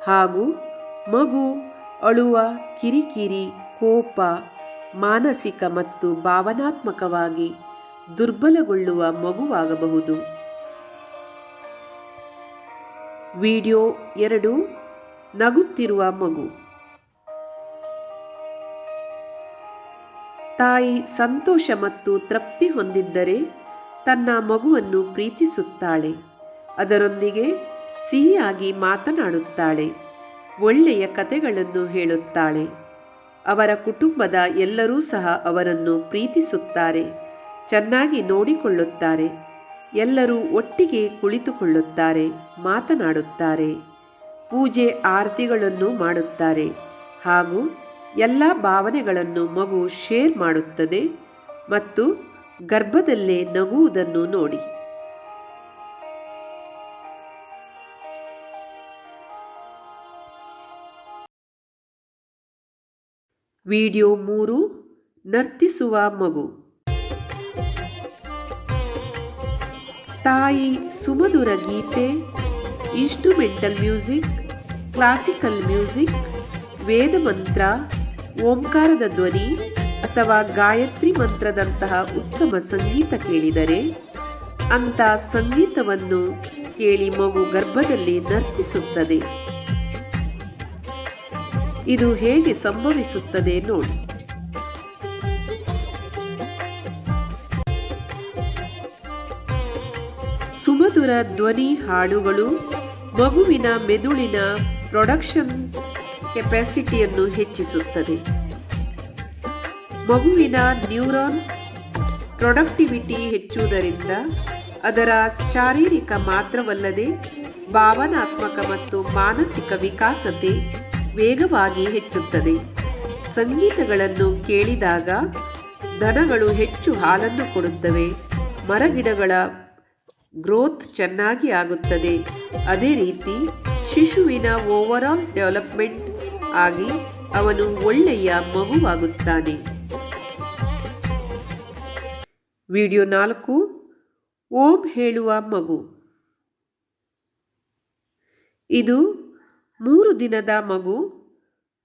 ಹಾಗೂ ಮಗು ಅಳುವ, ಕಿರಿಕಿರಿ, ಕೋಪ, ಮಾನಸಿಕ ಮತ್ತು ಭಾವನಾತ್ಮಕವಾಗಿ ದುರ್ಬಲಗೊಳ್ಳುವ ಮಗುವಾಗಬಹುದು. ವಿಡಿಯೋ 2. ನಗುತ್ತಿರುವ ಮಗು. ತಾಯಿ ಸಂತೋಷ ಮತ್ತು ತೃಪ್ತಿ ಹೊಂದಿದ್ದರೆ ತನ್ನ ಮಗುವನ್ನು ಪ್ರೀತಿಸುತ್ತಾಳೆ, ಅದರೊಂದಿಗೆ ಸಿಹಿಯಾಗಿ ಮಾತನಾಡುತ್ತಾಳೆ, ಒಳ್ಳೆಯ ಕಥೆಗಳನ್ನು ಹೇಳುತ್ತಾಳೆ. ಅವರ ಕುಟುಂಬದ ಎಲ್ಲರೂ ಸಹ ಅವರನ್ನು ಪ್ರೀತಿಸುತ್ತಾರೆ, ಚೆನ್ನಾಗಿ ನೋಡಿಕೊಳ್ಳುತ್ತಾರೆ. ಎಲ್ಲರೂ ಒಟ್ಟಿಗೆ ಕುಳಿತುಕೊಳ್ಳುತ್ತಾರೆ, ಮಾತನಾಡುತ್ತಾರೆ, ಪೂಜೆ ಆರತಿಗಳನ್ನು ಮಾಡುತ್ತಾರೆ ಹಾಗೂ ಎಲ್ಲ ಭಾವನೆಗಳನ್ನು ಮಗು ಶೇರ್ ಮಾಡುತ್ತದೆ ಮತ್ತು ಗರ್ಭದಲ್ಲೇ ನಗುವುದನ್ನು ನೋಡಿ. ವಿಡಿಯೋ 3. ನರ್ತಿಸುವ ಮಗು. ತಾಯಿ ಸುಮಧುರ ಗೀತೆ, ಇನ್ಸ್ಟ್ರುಮೆಂಟಲ್ ಮ್ಯೂಸಿಕ್, ಕ್ಲಾಸಿಕಲ್ ಮ್ಯೂಸಿಕ್, ವೇದ ಮಂತ್ರ, ಓಂಕಾರದ ಧ್ವನಿ ಅಥವಾ ಗಾಯತ್ರಿ ಮಂತ್ರದಂತಹ ಉತ್ತಮ ಸಂಗೀತ ಕೇಳಿದರೆ ಅಂಥ ಸಂಗೀತವನ್ನು ಕೇಳಿ ಮಗು ಗರ್ಭದಲ್ಲಿ ನರ್ತಿಸುತ್ತದೆ. ಇದು ಹೇಗೆ ಸಂಭವಿಸುತ್ತದೆ ನೋಡಿ. ಸುಮಧುರ ಧ್ವನಿ ಹಾಡುಗಳು ಮಗುವಿನ ಮೆದುಳಿನ ಪ್ರೊಡಕ್ಷನ್ ಕೆಪಾಸಿಟಿಯನ್ನು ಹೆಚ್ಚಿಸುತ್ತದೆ. ಮಗುವಿನ ನ್ಯೂರಾನ್ ಪ್ರೊಡಕ್ಟಿವಿಟಿ ಹೆಚ್ಚುವುದರಿಂದ ಅದರ ಶಾರೀರಿಕ ಮಾತ್ರವಲ್ಲದೆ ಭಾವನಾತ್ಮಕ ಮತ್ತು ಮಾನಸಿಕ ವಿಕಾಸತೆ ವೇಗವಾಗಿ ಹೆಚ್ಚುತ್ತದೆ. ಸಂಗೀತಗಳನ್ನು ಕೇಳಿದಾಗ ದನಗಳು ಹೆಚ್ಚು ಹಾಲನ್ನು ಕೊಡುತ್ತವೆ, ಮರಗಿಡಗಳ ಗ್ರೋತ್ ಚೆನ್ನಾಗಿ ಆಗುತ್ತದೆ. ಅದೇ ರೀತಿ ಶಿಶುವಿನ ಓವರಾಲ್ ಡೆವಲಪ್ಮೆಂಟ್ ಆಗಿ ಅವನು ಒಳ್ಳೆಯ ಮಗುವಾಗುತ್ತಾನೆ. ವಿಡಿಯೋ 4. ಓಂ ಹೇಳುವ ಮಗು. ಇದು 3 ದಿನದ ಮಗು.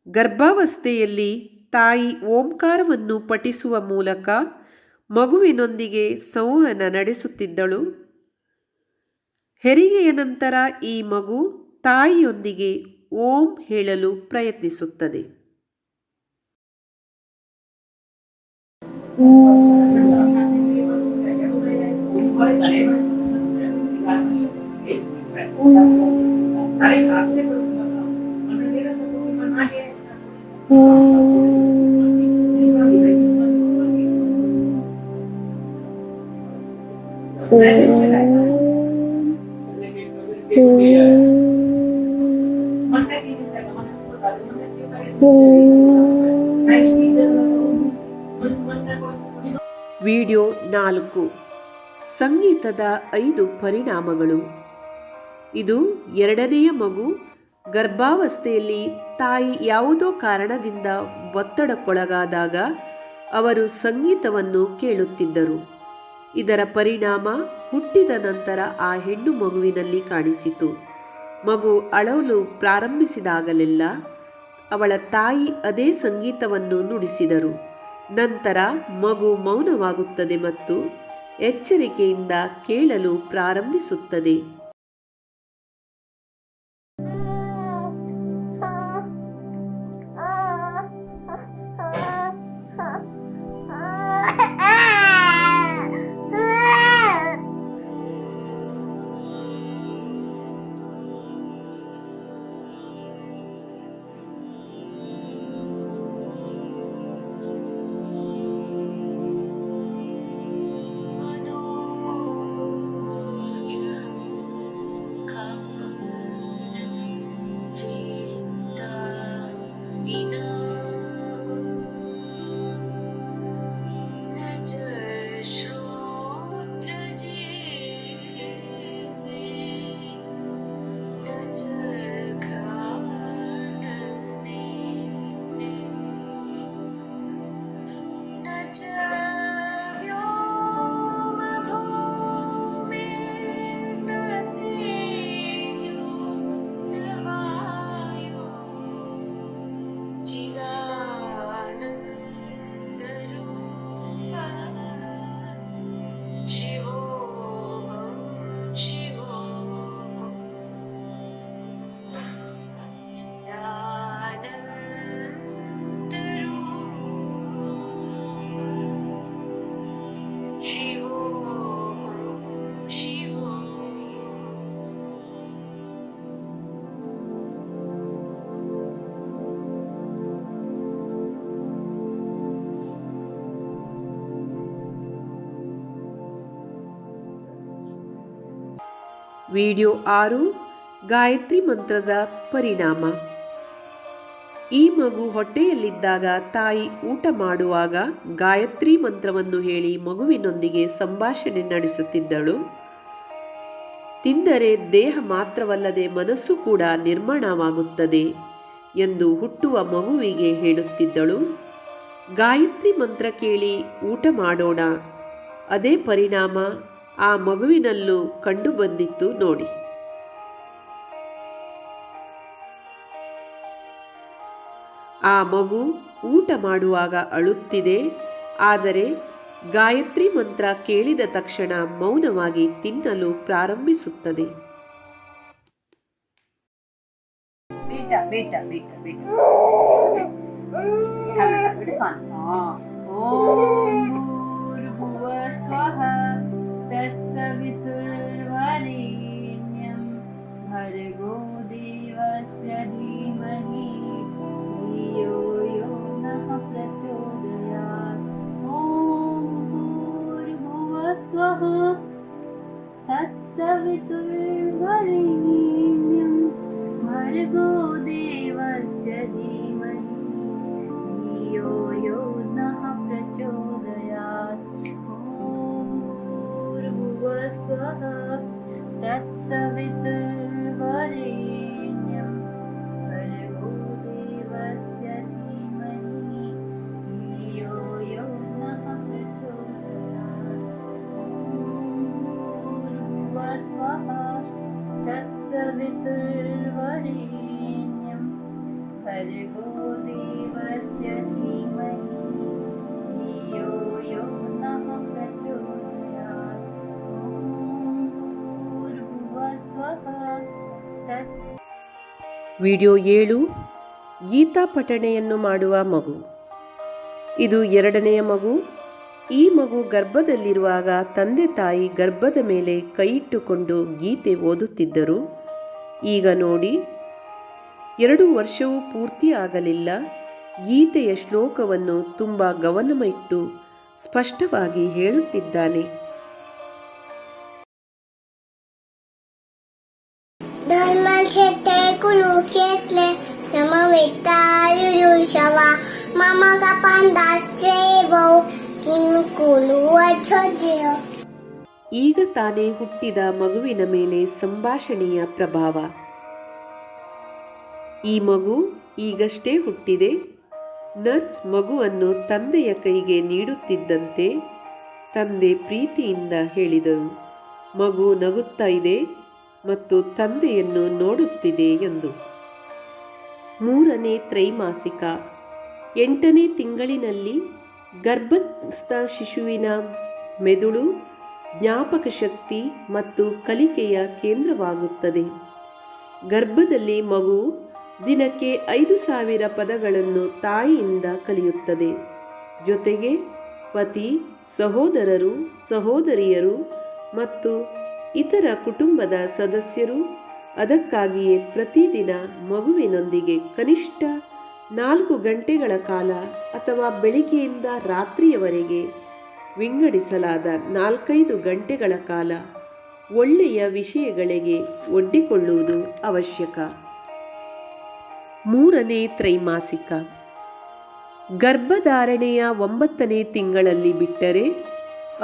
ಗರ್ಭಾವಸ್ಥೆಯಲ್ಲಿ ತಾಯಿ ಓಂಕಾರವನ್ನು ಪಠಿಸುವ ಮೂಲಕ ಮಗುವಿನೊಂದಿಗೆ ಸಂವಹನ ನಡೆಸುತ್ತಿದ್ದಳು. ಹೆರಿಗೆಯ ನಂತರ ಈ ಮಗು ತಾಯಿಯೊಂದಿಗೆ ಓಂ ಹೇಳಲು ಪ್ರಯತ್ನಿಸುತ್ತದೆ. ವಿಡಿಯೋ 4. ಸಂಗೀತದ 5 ಪರಿಣಾಮಗಳು. ಇದು 2ನೆಯ ಮಗು. ಗರ್ಭಾವಸ್ಥೆಯಲ್ಲಿ ತಾಯಿ ಯಾವುದೋ ಕಾರಣದಿಂದ ಒತ್ತಡಕ್ಕೊಳಗಾದಾಗ ಅವರು ಸಂಗೀತವನ್ನು ಕೇಳುತ್ತಿದ್ದರು. ಇದರ ಪರಿಣಾಮ ಹುಟ್ಟಿದ ನಂತರ ಆ ಹೆಣ್ಣು ಮಗುವಿನಲ್ಲಿ ಕಾಣಿಸಿತು. ಮಗು ಅಳಲು ಪ್ರಾರಂಭಿಸಿದಾಗಲೆಲ್ಲ ಅವಳ ತಾಯಿ ಅದೇ ಸಂಗೀತವನ್ನು ನುಡಿಸಿದರು. ನಂತರ ಮಗು ಮೌನವಾಗುತ್ತದೆ ಮತ್ತು ಎಚ್ಚರಿಕೆಯಿಂದ ಕೇಳಲು ಪ್ರಾರಂಭಿಸುತ್ತದೆ. ವಿಡಿಯೋ 6 ಗಾಯತ್ರಿ ಮಂತ್ರದ ಪರಿಣಾಮ. ಈ ಮಗು ಹೊಟ್ಟೆಯಲ್ಲಿದ್ದಾಗ ತಾಯಿ ಊಟ ಮಾಡುವಾಗ ಗಾಯತ್ರಿ ಮಂತ್ರವನ್ನು ಹೇಳಿ ಮಗುವಿನೊಂದಿಗೆ ಸಂಭಾಷಣೆ ನಡೆಸುತ್ತಿದ್ದಳು. ತಿಂದರೆ ದೇಹ ಮಾತ್ರವಲ್ಲದೆ ಮನಸ್ಸು ಕೂಡ ನಿರ್ಮಾಣವಾಗುತ್ತದೆ ಎಂದು ಹುಟ್ಟುವ ಮಗುವಿಗೆ ಹೇಳುತ್ತಿದ್ದಳು. ಗಾಯತ್ರಿ ಮಂತ್ರ ಕೇಳಿ ಊಟ ಮಾಡೋಣ, ಅದೇ ಪರಿಣಾಮ ಆ ಮಗುವಿನಲ್ಲೂ ಕಂಡುಬಂದಿತ್ತು ನೋಡಿ. ಆ ಮಗು ಊಟ ಮಾಡುವಾಗ ಅಳುತ್ತಿದೆ, ಆದರೆ ಗಾಯತ್ರಿ ಮಂತ್ರ ಕೇಳಿದ ತಕ್ಷಣ ಮೌನವಾಗಿ ತಿನ್ನಲು ಪ್ರಾರಂಭಿಸುತ್ತದೆ. बेटा बेटा बेटा बेटा ओम भूर्भुवः स्वः तत्सवितुर्वरेण्यं भर्गो देवस्य धीमहि धियो यो नः प्रचोदयात्. ओम भूर्भुवः स्वः तत्सवितुर्वरेण्यं भर्गो देवस्य धीमहि धियो यो नः प्रचोदयात्. ॐ भूर्भुवः स्वः तत्सवितुर्वरेण्यं भर्गो देवस्य धीमहि धियो यो नः प्रचोदयात्. भूर्भुवः स्वः तत्सवितुर्वरेण्यं भर्गो देवस्य धीमहि धियो यो नः प्रचोदयात्. भूर्भुवः स्वः तत्स. ವಿಡಿಯೋ 7 ಗೀತಾ ಪಠಣೆಯನ್ನು ಮಾಡುವ ಮಗು. ಇದು 2ನೆಯ ಮಗು. ಈ ಮಗು ಗರ್ಭದಲ್ಲಿರುವಾಗ ತಂದೆ ತಾಯಿ ಗರ್ಭದ ಮೇಲೆ ಕೈಯಿಟ್ಟುಕೊಂಡು ಗೀತೆ ಓದುತ್ತಿದ್ದರು. ಈಗ ನೋಡಿ, 2 ವರ್ಷವೂ ಪೂರ್ತಿ ಆಗಲಿಲ್ಲ. ಗೀತೆಯ ಶ್ಲೋಕವನ್ನು ತುಂಬ ಗಮನವಿಟ್ಟು ಸ್ಪಷ್ಟವಾಗಿ ಹೇಳುತ್ತಿದ್ದಾನೆ. धर्मक्षेत्रे कुरुक्षेत्रे समवेतायुषवा मम कपान्दाच्चैवौ किं कुरुवच्छोद्य. ಈಗ ತಾನೇ ಹುಟ್ಟಿದ ಮಗುವಿನ ಮೇಲೆ ಸಂಭಾಷಣೆಯ ಪ್ರಭಾವ. ಈ ಮಗು ಈಗಷ್ಟೇ ಹುಟ್ಟಿದೆ. ನರ್ಸ್ ಮಗುವನ್ನು ತಂದೆಯ ಕೈಗೆ ನೀಡುತ್ತಿದ್ದಂತೆ ತಂದೆ ಪ್ರೀತಿಯಿಂದ ಹೇಳಿದರು, ಮಗು ನಗುತ್ತಾ ಇದೆ ಮತ್ತು ತಂದೆಯನ್ನು ನೋಡುತ್ತಿದೆ ಎಂದು. 3ನೇ ತ್ರೈಮಾಸಿಕ 8ನೇ ತಿಂಗಳಿನಲ್ಲಿ ಗರ್ಭಸ್ಥ ಶಿಶುವಿನ ಮೆದುಳು ಜ್ಞಾಪಕ ಶಕ್ತಿ ಮತ್ತು ಕಲಿಕೆಯ ಕೇಂದ್ರವಾಗುತ್ತದೆ. ಗರ್ಭದಲ್ಲಿ ಮಗು ದಿನಕ್ಕೆ 5,000 ಪದಗಳನ್ನು ತಾಯಿಯಿಂದ ಕಲಿಯುತ್ತದೆ. ಜೊತೆಗೆ ಪತಿ, ಸಹೋದರರು, ಸಹೋದರಿಯರು ಮತ್ತು ಇತರ ಕುಟುಂಬದ ಸದಸ್ಯರು ಅದಕ್ಕಾಗಿಯೇ ಪ್ರತಿದಿನ ಮಗುವಿನೊಂದಿಗೆ ಕನಿಷ್ಠ 4 ಗಂಟೆಗಳ ಕಾಲ ಅಥವಾ ಬೆಳಿಗ್ಗೆಯಿಂದ ರಾತ್ರಿಯವರೆಗೆ ವಿಂಗಡಿಸಲಾದ 4-5 ಗಂಟೆಗಳ ಕಾಲ ಒಳ್ಳೆಯ ವಿಷಯಗಳಿಗೆ ಒಡ್ಡಿಕೊಳ್ಳುವುದು ಅವಶ್ಯಕ. 3ನೇ ತ್ರೈಮಾಸಿಕ ಗರ್ಭಧಾರಣೆಯ 9ನೇ ತಿಂಗಳಲ್ಲಿ ಬಿಟ್ಟರೆ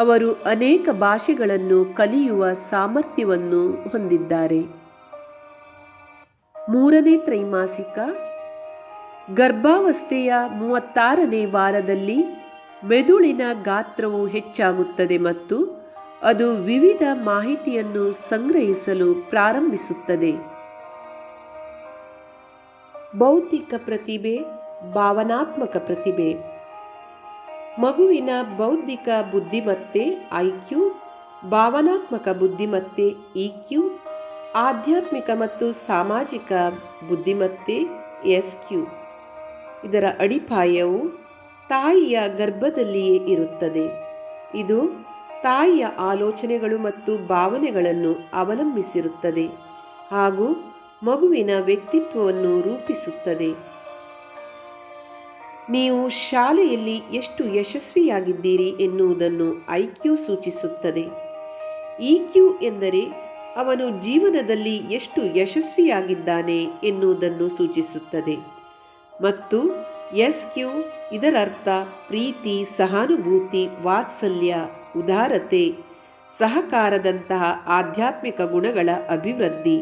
ಅವರು ಅನೇಕ ಭಾಷೆಗಳನ್ನು ಕಲಿಯುವ ಸಾಮರ್ಥ್ಯವನ್ನು ಹೊಂದಿದ್ದಾರೆ. 3ನೇ ತ್ರೈಮಾಸಿಕ ಗರ್ಭಾವಸ್ಥೆಯ 36ನೇ ವಾರದಲ್ಲಿ ಮೆದುಳಿನ ಗಾತ್ರವು ಹೆಚ್ಚಾಗುತ್ತದೆ ಮತ್ತು ಅದು ವಿವಿಧ ಮಾಹಿತಿಯನ್ನು ಸಂಗ್ರಹಿಸಲು ಪ್ರಾರಂಭಿಸುತ್ತದೆ. ಬೌದ್ಧಿಕ ಪ್ರತಿಭೆ, ಭಾವನಾತ್ಮಕ ಪ್ರತಿಭೆ. ಮಗುವಿನ ಬೌದ್ಧಿಕ ಬುದ್ಧಿಮತ್ತೆ ಐಕ್ಯೂ, ಭಾವನಾತ್ಮಕ ಬುದ್ಧಿಮತ್ತೆ ಇಕ್ಯೂ, ಆಧ್ಯಾತ್ಮಿಕ ಮತ್ತು ಸಾಮಾಜಿಕ ಬುದ್ಧಿಮತ್ತೆ ಎಸ್ಕ್ಯೂ. ಇದರ ಅಡಿಪಾಯವು ತಾಯಿಯ ಗರ್ಭದಲ್ಲಿಯೇ ಇರುತ್ತದೆ. ಇದು ತಾಯಿಯ ಆಲೋಚನೆಗಳು ಮತ್ತು ಭಾವನೆಗಳನ್ನು ಅವಲಂಬಿಸಿರುತ್ತದೆ ಹಾಗೂ ಮಗುವಿನ ವ್ಯಕ್ತಿತ್ವವನ್ನು ರೂಪಿಸುತ್ತದೆ. ನೀವು ಶಾಲೆಯಲ್ಲಿ ಎಷ್ಟು ಯಶಸ್ವಿಯಾಗಿದ್ದೀರಿ ಎನ್ನುವುದನ್ನು ಐಕ್ಯೂ ಸೂಚಿಸುತ್ತದೆ. ಇಕ್ಯೂ ಎಂದರೆ ಅವನು ಜೀವನದಲ್ಲಿ ಎಷ್ಟು ಯಶಸ್ವಿಯಾಗಿದ್ದಾನೆ ಎನ್ನುವುದನ್ನು ಸೂಚಿಸುತ್ತದೆ. ಮತ್ತು SQ ಇದರರ್ಥ ಪ್ರೀತಿ, ಸಹಾನುಭೂತಿ, ವಾತ್ಸಲ್ಯ, ಉದಾರತೆ, ಸಹಕಾರದಂತಹ ಆಧ್ಯಾತ್ಮಿಕ ಗುಣಗಳ ಅಭಿವೃದ್ಧಿ.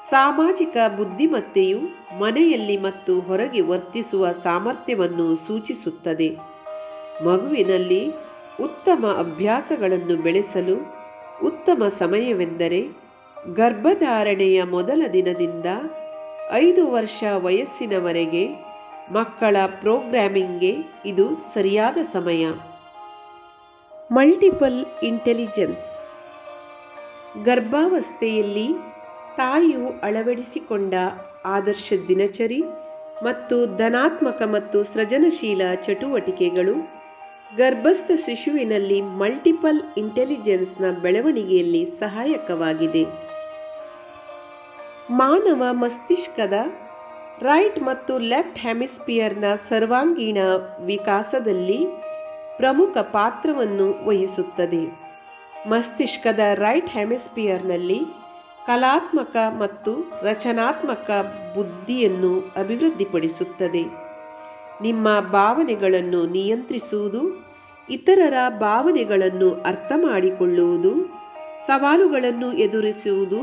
ಸಾಮಾಜಿಕ ಬುದ್ಧಿಮತ್ತೆಯು ಮನೆಯಲ್ಲಿ ಮತ್ತು ಹೊರಗೆ ವರ್ತಿಸುವ ಸಾಮರ್ಥ್ಯವನ್ನು ಸೂಚಿಸುತ್ತದೆ. ಮಗುವಿನಲ್ಲಿ ಉತ್ತಮ ಅಭ್ಯಾಸಗಳನ್ನು ಬೆಳೆಸಲು ಉತ್ತಮ ಸಮಯವೆಂದರೆ ಗರ್ಭಧಾರಣೆಯ ಮೊದಲ ದಿನದಿಂದ 5 ವರ್ಷ ವಯಸ್ಸಿನವರೆಗೆ. ಮಕ್ಕಳ ಪ್ರೋಗ್ರಾಮಿಂಗ್ಗೆ ಇದು ಸರಿಯಾದ ಸಮಯ. Multiple intelligence. ಗರ್ಭಾವಸ್ಥೆಯಲ್ಲಿ ತಾಯಿಯು ಅಳವಡಿಸಿಕೊಂಡ ಆದರ್ಶ ದಿನಚರಿ ಮತ್ತು ಧನಾತ್ಮಕ ಮತ್ತು ಸೃಜನಶೀಲ ಚಟುವಟಿಕೆಗಳು ಗರ್ಭಸ್ಥ ಶಿಶುವಿನಲ್ಲಿ ಮಲ್ಟಿಪಲ್ ಇಂಟೆಲಿಜೆನ್ಸ್ನ ಬೆಳವಣಿಗೆಯಲ್ಲಿ ಸಹಾಯಕವಾಗಿದೆ. ಮಾನವ ಮಸ್ತಿಷ್ಕದ ರೈಟ್ ಮತ್ತು ಲೆಫ್ಟ್ ಹೆಮಿಸ್ಫಿಯರ್ನ ಸರ್ವಾಂಗೀಣ ವಿಕಾಸದಲ್ಲಿ ಪ್ರಮುಖ ಪಾತ್ರವನ್ನು ವಹಿಸುತ್ತದೆ. ಮಸ್ತಿಷ್ಕದ ರೈಟ್ ಹೆಮಿಸ್ಫಿಯರ್ನಲ್ಲಿ ಕಲಾತ್ಮಕ ಮತ್ತು ರಚನಾತ್ಮಕ ಬುದ್ಧಿಯನ್ನು ಅಭಿವೃದ್ಧಿಪಡಿಸುತ್ತದೆ. ನಿಮ್ಮ ಭಾವನೆಗಳನ್ನು ನಿಯಂತ್ರಿಸುವುದು, ಇತರರ ಭಾವನೆಗಳನ್ನು ಅರ್ಥ ಮಾಡಿಕೊಳ್ಳುವುದು, ಸವಾಲುಗಳನ್ನು ಎದುರಿಸುವುದು,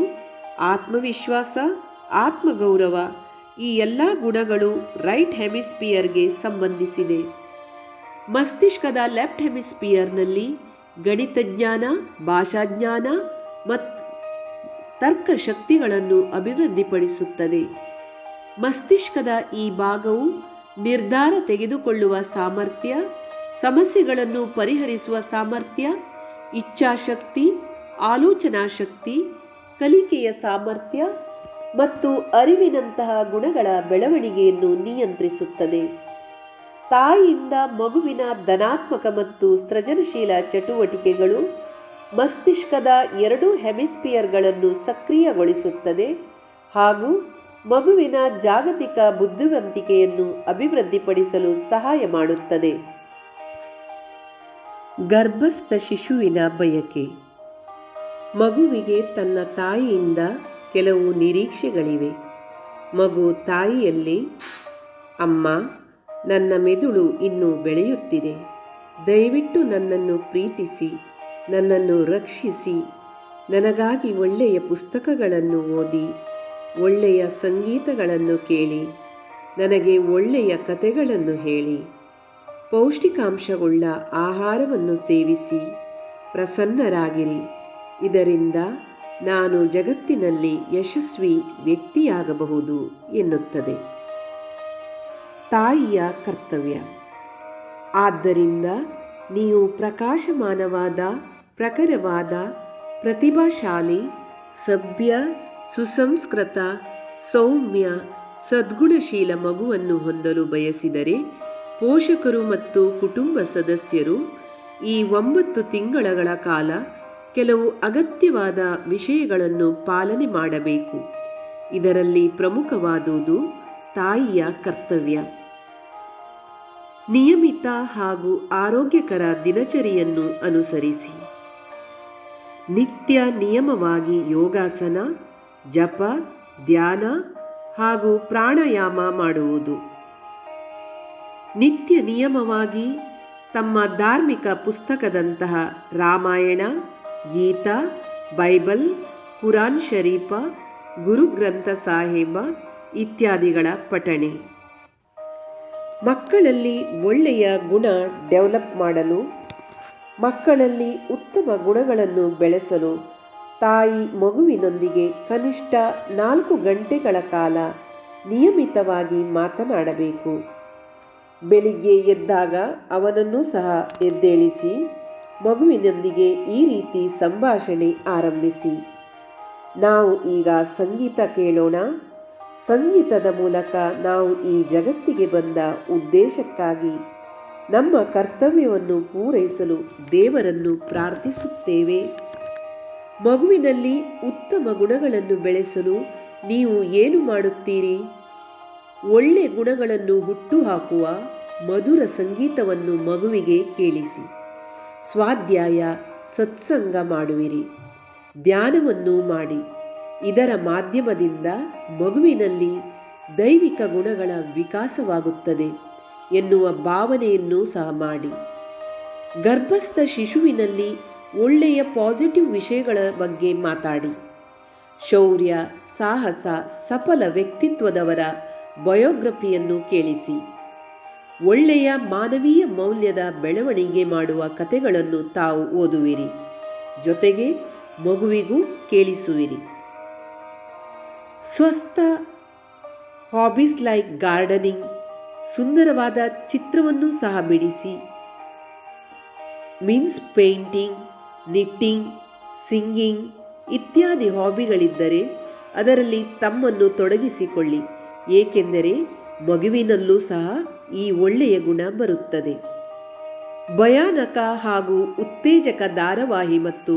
ಆತ್ಮವಿಶ್ವಾಸ, ಆತ್ಮಗೌರವ ಈ ಎಲ್ಲ ಗುಣಗಳು ರೈಟ್ ಹೆಮಿಸ್ಫಿಯರ್ಗೆ ಸಂಬಂಧಿಸಿದೆ. ಮಸ್ತಿಷ್ಕದ ಲೆಫ್ಟ್ ಹೆಮಿಸ್ಫಿಯರ್ನಲ್ಲಿ ಗಣಿತಜ್ಞಾನ, ಭಾಷಾಜ್ಞಾನ ಮತ್ತು ತರ್ಕಶಕ್ತಿಗಳನ್ನು ಅಭಿವೃದ್ಧಿಪಡಿಸುತ್ತದೆ. ಮಸ್ತಿಷ್ಕದ ಈ ಭಾಗವು ನಿರ್ಧಾರ ತೆಗೆದುಕೊಳ್ಳುವ ಸಾಮರ್ಥ್ಯ, ಸಮಸ್ಯೆಗಳನ್ನು ಪರಿಹರಿಸುವ ಸಾಮರ್ಥ್ಯ, ಇಚ್ಛಾಶಕ್ತಿ, ಆಲೋಚನಾ ಶಕ್ತಿ, ಕಲಿಕೆಯ ಸಾಮರ್ಥ್ಯ ಮತ್ತು ಅರಿವಿನಂತಹ ಗುಣಗಳ ಬೆಳವಣಿಗೆಯನ್ನು ನಿಯಂತ್ರಿಸುತ್ತದೆ. ತಾಯಿಯಿಂದ ಮಗುವಿನ ಧನಾತ್ಮಕ ಮತ್ತು ಸೃಜನಶೀಲ ಚಟುವಟಿಕೆಗಳು ಮಸ್ತಿಷ್ಕದ 2 ಹೆಮಿಸ್ಫಿಯರ್ಗಳನ್ನು ಸಕ್ರಿಯಗೊಳಿಸುತ್ತದೆ ಹಾಗೂ ಮಗುವಿನ ಜಾಗತಿಕ ಬುದ್ಧಿವಂತಿಕೆಯನ್ನು ಅಭಿವೃದ್ಧಿಪಡಿಸಲು ಸಹಾಯ ಮಾಡುತ್ತದೆ. ಗರ್ಭಸ್ಥ ಶಿಶುವಿನ ಬಯಕೆ. ಮಗುವಿಗೆ ತನ್ನ ತಾಯಿಯಿಂದ ಕೆಲವು ನಿರೀಕ್ಷೆಗಳಿವೆ. ಮಗು ತಾಯಿಯಲ್ಲಿ, ಅಮ್ಮ, ನನ್ನ ಮೆದುಳು ಇನ್ನೂ ಬೆಳೆಯುತ್ತಿದೆ, ದಯವಿಟ್ಟು ನನ್ನನ್ನು ಪ್ರೀತಿಸಿ, ನನ್ನನ್ನು ರಕ್ಷಿಸಿ, ನನಗಾಗಿ ಒಳ್ಳೆಯ ಪುಸ್ತಕಗಳನ್ನು ಓದಿ, ಒಳ್ಳೆಯ ಸಂಗೀತಗಳನ್ನು ಕೇಳಿ, ನನಗೆ ಒಳ್ಳೆಯ ಕಥೆಗಳನ್ನು ಹೇಳಿ, ಪೌಷ್ಟಿಕಾಂಶವುಳ್ಳ ಆಹಾರವನ್ನು ಸೇವಿಸಿ, ಪ್ರಸನ್ನರಾಗಿರಿ. ಇದರಿಂದ ನಾನು ಜಗತ್ತಿನಲ್ಲಿ ಯಶಸ್ವಿ ವ್ಯಕ್ತಿಯಾಗಬಹುದು ಎನ್ನುತ್ತದೆ. ತಾಯಿಯ ಕರ್ತವ್ಯ. ಆದ್ದರಿಂದ ನೀವು ಪ್ರಕಾಶಮಾನವಾದ, ಪ್ರಖರವಾದ, ಪ್ರತಿಭಾಶಾಲಿ, ಸಭ್ಯ, ಸುಸಂಸ್ಕೃತ, ಸೌಮ್ಯ, ಸದ್ಗುಣಶೀಲ ಮಗುವನ್ನು ಹೊಂದಲು ಬಯಸಿದರೆ ಪೋಷಕರು ಮತ್ತು ಕುಟುಂಬ ಸದಸ್ಯರು ಈ 9 ತಿಂಗಳ ಕಾಲ ಕೆಲವು ಅಗತ್ಯವಾದ ವಿಷಯಗಳನ್ನು ಪಾಲನೆ ಮಾಡಬೇಕು. ಇದರಲ್ಲಿ ಪ್ರಮುಖವಾದುದು ತಾಯಿಯ ಕರ್ತವ್ಯ. ನಿಯಮಿತ ಹಾಗೂ ಆರೋಗ್ಯಕರ ದಿನಚರಿಯನ್ನು ಅನುಸರಿಸಿ. ನಿತ್ಯ ನಿಯಮವಾಗಿ ಯೋಗಾಸನ, ಜಪ, ಧ್ಯಾನ ಹಾಗೂ ಪ್ರಾಣಾಯಾಮ ಮಾಡುವುದು. ನಿತ್ಯ ನಿಯಮವಾಗಿ ತಮ್ಮ ಧಾರ್ಮಿಕ ಪುಸ್ತಕದಂತಹ ರಾಮಾಯಣ, ಗೀತಾ, ಬೈಬಲ್, ಕುರಾನ್ ಶರೀಫ, ಗುರುಗ್ರಂಥ ಸಾಹೇಬ ಇತ್ಯಾದಿಗಳ ಪಠಣೆ. ಮಕ್ಕಳಲ್ಲಿ ಒಳ್ಳೆಯ ಗುಣ ಡೆವಲಪ್ ಮಾಡಲು, ಮಕ್ಕಳಲ್ಲಿ ಉತ್ತಮ ಗುಣಗಳನ್ನು ಬೆಳೆಸಲು ತಾಯಿ ಮಗುವಿನೊಂದಿಗೆ ಕನಿಷ್ಠ 4 ಗಂಟೆಗಳ ಕಾಲ ನಿಯಮಿತವಾಗಿ ಮಾತನಾಡಬೇಕು. ಬೆಳಿಗ್ಗೆ ಎದ್ದಾಗ ಅವನನ್ನು ಸಹ ಎದ್ದೇಳಿಸಿ ಮಗುವಿನೊಂದಿಗೆ ಈ ರೀತಿ ಸಂಭಾಷಣೆ ಆರಂಭಿಸಿ. ನಾವು ಈಗ ಸಂಗೀತ ಕೇಳೋಣ. ಸಂಗೀತದ ಮೂಲಕ ನಾವು ಈ ಜಗತ್ತಿಗೆ ಬಂದ ಉದ್ದೇಶಕ್ಕಾಗಿ ನಮ್ಮ ಕರ್ತವ್ಯವನ್ನು ಪೂರೈಸಲು ದೇವರನ್ನು ಪ್ರಾರ್ಥಿಸುತ್ತೇವೆ. ಮಗುವಿನಲ್ಲಿ ಉತ್ತಮ ಗುಣಗಳನ್ನು ಬೆಳೆಸಲು ನೀವು ಏನು ಮಾಡುತ್ತೀರಿ? ಒಳ್ಳೆ ಗುಣಗಳನ್ನು ಹುಟ್ಟುಹಾಕುವ ಮಧುರ ಸಂಗೀತವನ್ನು ಮಗುವಿಗೆ ಕೇಳಿಸಿ. ಸ್ವಾಧ್ಯಾಯ, ಸತ್ಸಂಗ ಮಾಡುವಿರಿ. ಧ್ಯಾನವನ್ನು ಮಾಡಿ. ಇದರ ಮಾಧ್ಯಮದಿಂದ ಮಗುವಿನಲ್ಲಿ ದೈವಿಕ ಗುಣಗಳ ವಿಕಾಸವಾಗುತ್ತದೆ ಎನ್ನುವ ಭಾವನೆಯನ್ನು ಸಹ ಮಾಡಿ. ಗರ್ಭಸ್ಥ ಶಿಶುವಿನಲ್ಲಿ ಒಳ್ಳೆಯ ಪಾಸಿಟಿವ್ ವಿಷಯಗಳ ಬಗ್ಗೆ ಮಾತಾಡಿ. ಶೌರ್ಯ, ಸಾಹಸ, ಸಫಲ ವ್ಯಕ್ತಿತ್ವದವರ ಬಯೋಗ್ರಫಿಯನ್ನು ಕೇಳಿಸಿ. ಒಳ್ಳೆಯ ಮಾನವೀಯ ಮೌಲ್ಯದ ಬೆಳವಣಿಗೆ ಮಾಡುವ ಕಥೆಗಳನ್ನು ತಾವು ಓದುವಿರಿ, ಜೊತೆಗೆ ಮಗುವಿಗೂ ಕೇಳಿಸುವಿರಿ. ಸ್ವಸ್ಥ ಹಾಬೀಸ್ ಲೈಕ್ ಗಾರ್ಡನಿಂಗ್, ಸುಂದರವಾದ ಚಿತ್ರವನ್ನು ಸಹ ಬಿಡಿಸಿ. ಮೀನ್ಸ್ ಪೇಂಟಿಂಗ್, ನಿಟ್ಟಿಂಗ್, ಸಿಂಗಿಂಗ್ ಇತ್ಯಾದಿ ಹಾಬಿಗಳಿದ್ದರೆ ಅದರಲ್ಲಿ ತಮ್ಮನ್ನು ತೊಡಗಿಸಿಕೊಳ್ಳಿ, ಏಕೆಂದರೆ ಮಗುವಿನಲ್ಲೂ ಸಹ ಈ ಒಳ್ಳೆಯ ಗುಣ ಬರುತ್ತದೆ. ಭಯಾನಕ ಹಾಗೂ ಉತ್ತೇಜಕ ಧಾರಾವಾಹಿ ಮತ್ತು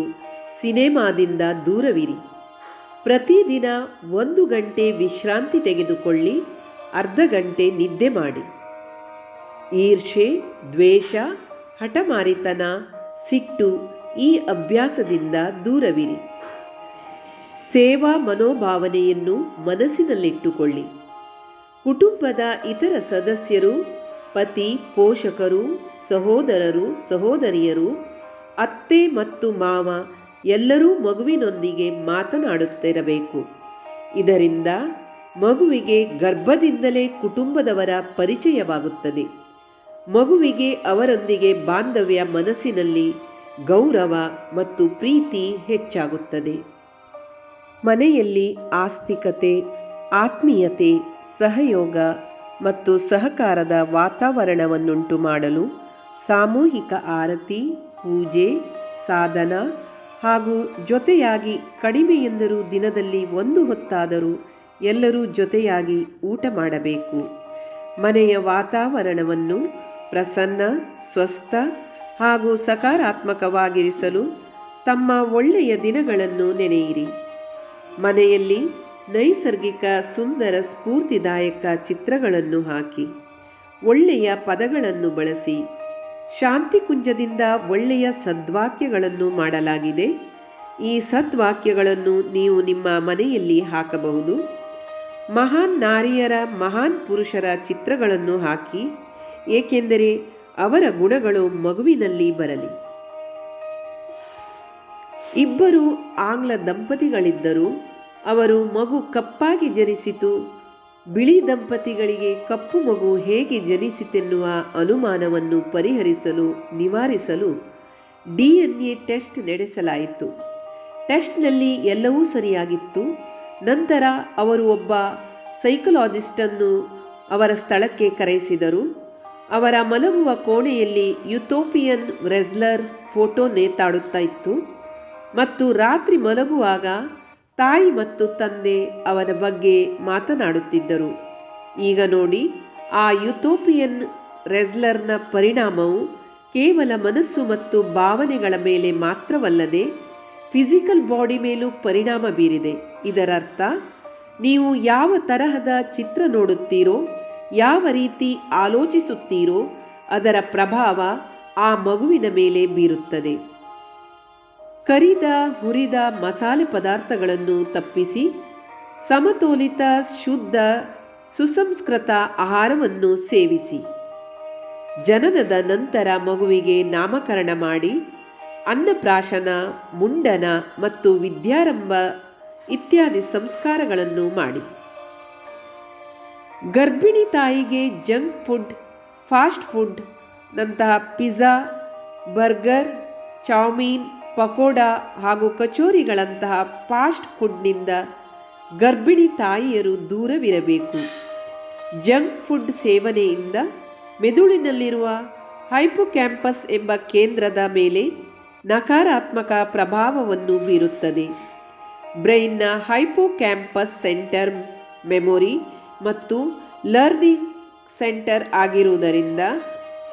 ಸಿನೆಮಾದಿಂದ ದೂರವಿರಿ. ಪ್ರತಿದಿನ 1 ಗಂಟೆ ವಿಶ್ರಾಂತಿ ತೆಗೆದುಕೊಳ್ಳಿ, ಅರ್ಧ ಗಂಟೆ ನಿದ್ದೆ ಮಾಡಿ. ಈರ್ಷೆ, ದ್ವೇಷ, ಹಠಮಾರಿತನ, ಸಿಟ್ಟು ಈ ಅಭ್ಯಾಸದಿಂದ ದೂರವಿರಿ. ಸೇವಾ ಮನೋಭಾವನೆಯನ್ನು ಮನಸ್ಸಿನಲ್ಲಿಟ್ಟುಕೊಳ್ಳಿ. ಕುಟುಂಬದ ಇತರ ಸದಸ್ಯರು, ಪತಿ, ಪೋಷಕರು, ಸಹೋದರರು, ಸಹೋದರಿಯರು, ಅತ್ತೆ ಮತ್ತು ಮಾವ ಎಲ್ಲರೂ ಮಗುವಿನೊಂದಿಗೆ ಮಾತನಾಡುತ್ತಿರಬೇಕು. ಇದರಿಂದ ಮಗುವಿಗೆ ಗರ್ಭದಿಂದಲೇ ಕುಟುಂಬದವರ ಪರಿಚಯವಾಗುತ್ತದೆ. ಮಗುವಿಗೆ ಅವರೊಂದಿಗೆ ಬಾಂಧವ್ಯ, ಮನಸ್ಸಿನಲ್ಲಿ ಗೌರವ ಮತ್ತು ಪ್ರೀತಿ ಹೆಚ್ಚಾಗುತ್ತದೆ. ಮನೆಯಲ್ಲಿ ಆಸ್ತಿಕತೆ, ಆತ್ಮೀಯತೆ, ಸಹಯೋಗ ಮತ್ತು ಸಹಕಾರದ ವಾತಾವರಣವನ್ನುಂಟು ಮಾಡಲು ಸಾಮೂಹಿಕ ಆರತಿ, ಪೂಜೆ, ಸಾಧನ ಹಾಗೂ ಜೊತೆಯಾಗಿ ಕಡಿಮೆಯೆಂದರೂ ದಿನದಲ್ಲಿ 1 ಹೊತ್ತಾದರೂ ಎಲ್ಲರೂ ಜೊತೆಯಾಗಿ ಊಟ ಮಾಡಬೇಕು. ಮನೆಯ ವಾತಾವರಣವನ್ನು ಪ್ರಸನ್ನ, ಸ್ವಸ್ಥ ಹಾಗೂ ಸಕಾರಾತ್ಮಕವಾಗಿರಿಸಲು ತಮ್ಮ ಒಳ್ಳೆಯ ದಿನಗಳನ್ನು ನೆನೆಯಿರಿ. ಮನೆಯಲ್ಲಿ ನೈಸರ್ಗಿಕ, ಸುಂದರ, ಸ್ಫೂರ್ತಿದಾಯಕ ಚಿತ್ರಗಳನ್ನು ಹಾಕಿ. ಒಳ್ಳೆಯ ಪದಗಳನ್ನು ಬಳಸಿ. ಶಾಂತಿಕುಂಜದಿಂದ ಒಳ್ಳೆಯ ಸದ್ವಾಕ್ಯಗಳನ್ನು ಮಾಡಲಾಗಿದೆ. ಈ ಸದ್ವಾಕ್ಯಗಳನ್ನು ನೀವು ನಿಮ್ಮ ಮನೆಯಲ್ಲಿ ಹಾಕಬಹುದು. ಮಹಾನ್ ನಾರಿಯರ, ಮಹಾನ್ ಪುರುಷರ ಚಿತ್ರಗಳನ್ನು ಹಾಕಿ, ಏಕೆಂದರೆ ಅವರ ಗುಣಗಳು ಮಗುವಿನಲ್ಲಿ ಬರಲಿ. ಇಬ್ಬರು ಆಂಗ್ಲ ದಂಪತಿಗಳಿದ್ದರು. ಅವರು ಮಗು ಕಪ್ಪಾಗಿ ಜನಿಸಿತು. ಬಿಳಿ ದಂಪತಿಗಳಿಗೆ ಕಪ್ಪು ಮಗು ಹೇಗೆ ಜನಿಸಿತೆನ್ನುವ ಅನುಮಾನವನ್ನು ನಿವಾರಿಸಲು DNA ಟೆಸ್ಟ್ ನಡೆಸಲಾಯಿತು. ಟೆಸ್ಟ್ನಲ್ಲಿ ಎಲ್ಲವೂ ಸರಿಯಾಗಿತ್ತು. ನಂತರ ಅವರು ಒಬ್ಬ ಸೈಕಾಲಜಿಸ್ಟನ್ನು ಅವರ ಸ್ಥಳಕ್ಕೆ ಕರೆಸಿದರು. ಅವರ ಮಲಗುವ ಕೋಣೆಯಲ್ಲಿ ಯುಥೋಪಿಯನ್ ರೆಸ್ಲರ್ ಫೋಟೋ ನೇತಾಡುತ್ತಾ ಇತ್ತು ಮತ್ತು ರಾತ್ರಿ ಮಲಗುವಾಗ ತಾಯಿ ಮತ್ತು ತಂದೆ ಅವರ ಬಗ್ಗೆ ಮಾತನಾಡುತ್ತಿದ್ದರು. ಈಗ ನೋಡಿ, ಆ ಯುಥೋಪಿಯನ್ ರೆಸ್ಲರ್ನ ಪರಿಣಾಮವು ಕೇವಲ ಮನಸ್ಸು ಮತ್ತು ಭಾವನೆಗಳ ಮೇಲೆ ಮಾತ್ರವಲ್ಲದೆ ಫಿಸಿಕಲ್ ಬಾಡಿ ಮೇಲೂ ಪರಿಣಾಮ ಬೀರಿದೆ. ಇದರರ್ಥ ನೀವು ಯಾವ ತರಹದ ಚಿತ್ರ ನೋಡುತ್ತೀರೋ, ಯಾವ ರೀತಿ ಆಲೋಚಿಸುತ್ತೀರೋ ಅದರ ಪ್ರಭಾವ ಆ ಮಗುವಿನ ಮೇಲೆ ಬೀರುತ್ತದೆ. ಕರಿದ, ಹುರಿದ ಮಸಾಲೆ ಪದಾರ್ಥಗಳನ್ನು ತಪ್ಪಿಸಿ ಸಮತೋಲಿತ, ಶುದ್ಧ, ಸುಸಂಸ್ಕೃತ ಆಹಾರವನ್ನು ಸೇವಿಸಿ. ಜನನದ ನಂತರ ಮಗುವಿಗೆ ನಾಮಕರಣ ಮಾಡಿ, ಅನ್ನಪ್ರಾಶನ, ಮುಂಡನ ಮತ್ತು ವಿದ್ಯಾರಂಭ ಇತ್ಯಾದಿ ಸಂಸ್ಕಾರಗಳನ್ನು ಮಾಡಿ. ಗರ್ಭಿಣಿ ತಾಯಿಗೆ ಜಂಕ್ ಫುಡ್, ಫಾಸ್ಟ್ ಫುಡ್ ನಂತಹ ಪಿಜ್ಜಾ, ಬರ್ಗರ್, ಚೌಮೀನ್, ಪಕೋಡಾ ಹಾಗೂ ಕಚೋರಿಗಳಂತಹ ಫಾಸ್ಟ್ ಫುಡ್ನಿಂದ ಗರ್ಭಿಣಿ ತಾಯಿಯರು ದೂರವಿರಬೇಕು. ಜಂಕ್ ಫುಡ್ ಸೇವನೆಯಿಂದ ಮೆದುಳಿನಲ್ಲಿರುವ ಹೈಪೋಕ್ಯಾಂಪಸ್ ಎಂಬ ಕೇಂದ್ರದ ಮೇಲೆ ನಕಾರಾತ್ಮಕ ಪ್ರಭಾವವನ್ನು ಬೀರುತ್ತದೆ. ಬ್ರೈನ್ನ ಹೈಪೋಕ್ಯಾಂಪಸ್ ಸೆಂಟರ್ ಮೆಮೊರಿ ಮತ್ತು ಲರ್ನಿಂಗ್ ಸೆಂಟರ್ ಆಗಿರುವುದರಿಂದ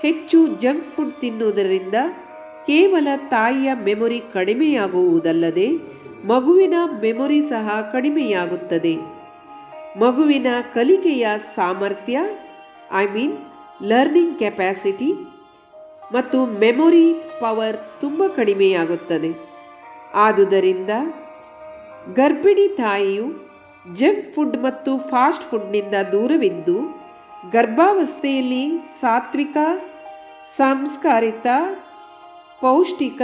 ಹೆಚ್ಚು ಜಂಕ್ ಫುಡ್ ತಿನ್ನುವುದರಿಂದ ಕೇವಲ ತಾಯಿಯ ಮೆಮೊರಿ ಕಡಿಮೆಯಾಗುವುದಲ್ಲದೆ ಮಗುವಿನ ಮೆಮೊರಿ ಸಹ ಕಡಿಮೆಯಾಗುತ್ತದೆ. ಮಗುವಿನ ಕಲಿಕೆಯ ಸಾಮರ್ಥ್ಯ ಲರ್ನಿಂಗ್ ಕೆಪಾಸಿಟಿ ಮತ್ತು ಮೆಮೊರಿ ಪವರ್ ತುಂಬ ಕಡಿಮೆಯಾಗುತ್ತದೆ. ಆದುದರಿಂದ ಗರ್ಭಿಣಿ ತಾಯಿಯು ಜಂಕ್ ಫುಡ್ ಮತ್ತು ಫಾಸ್ಟ್ ಫುಡ್ನಿಂದ ದೂರವಿದ್ದು ಗರ್ಭಾವಸ್ಥೆಯಲ್ಲಿ ಸಾತ್ವಿಕ, ಸಂಸ್ಕಾರಿತ, ಪೌಷ್ಟಿಕ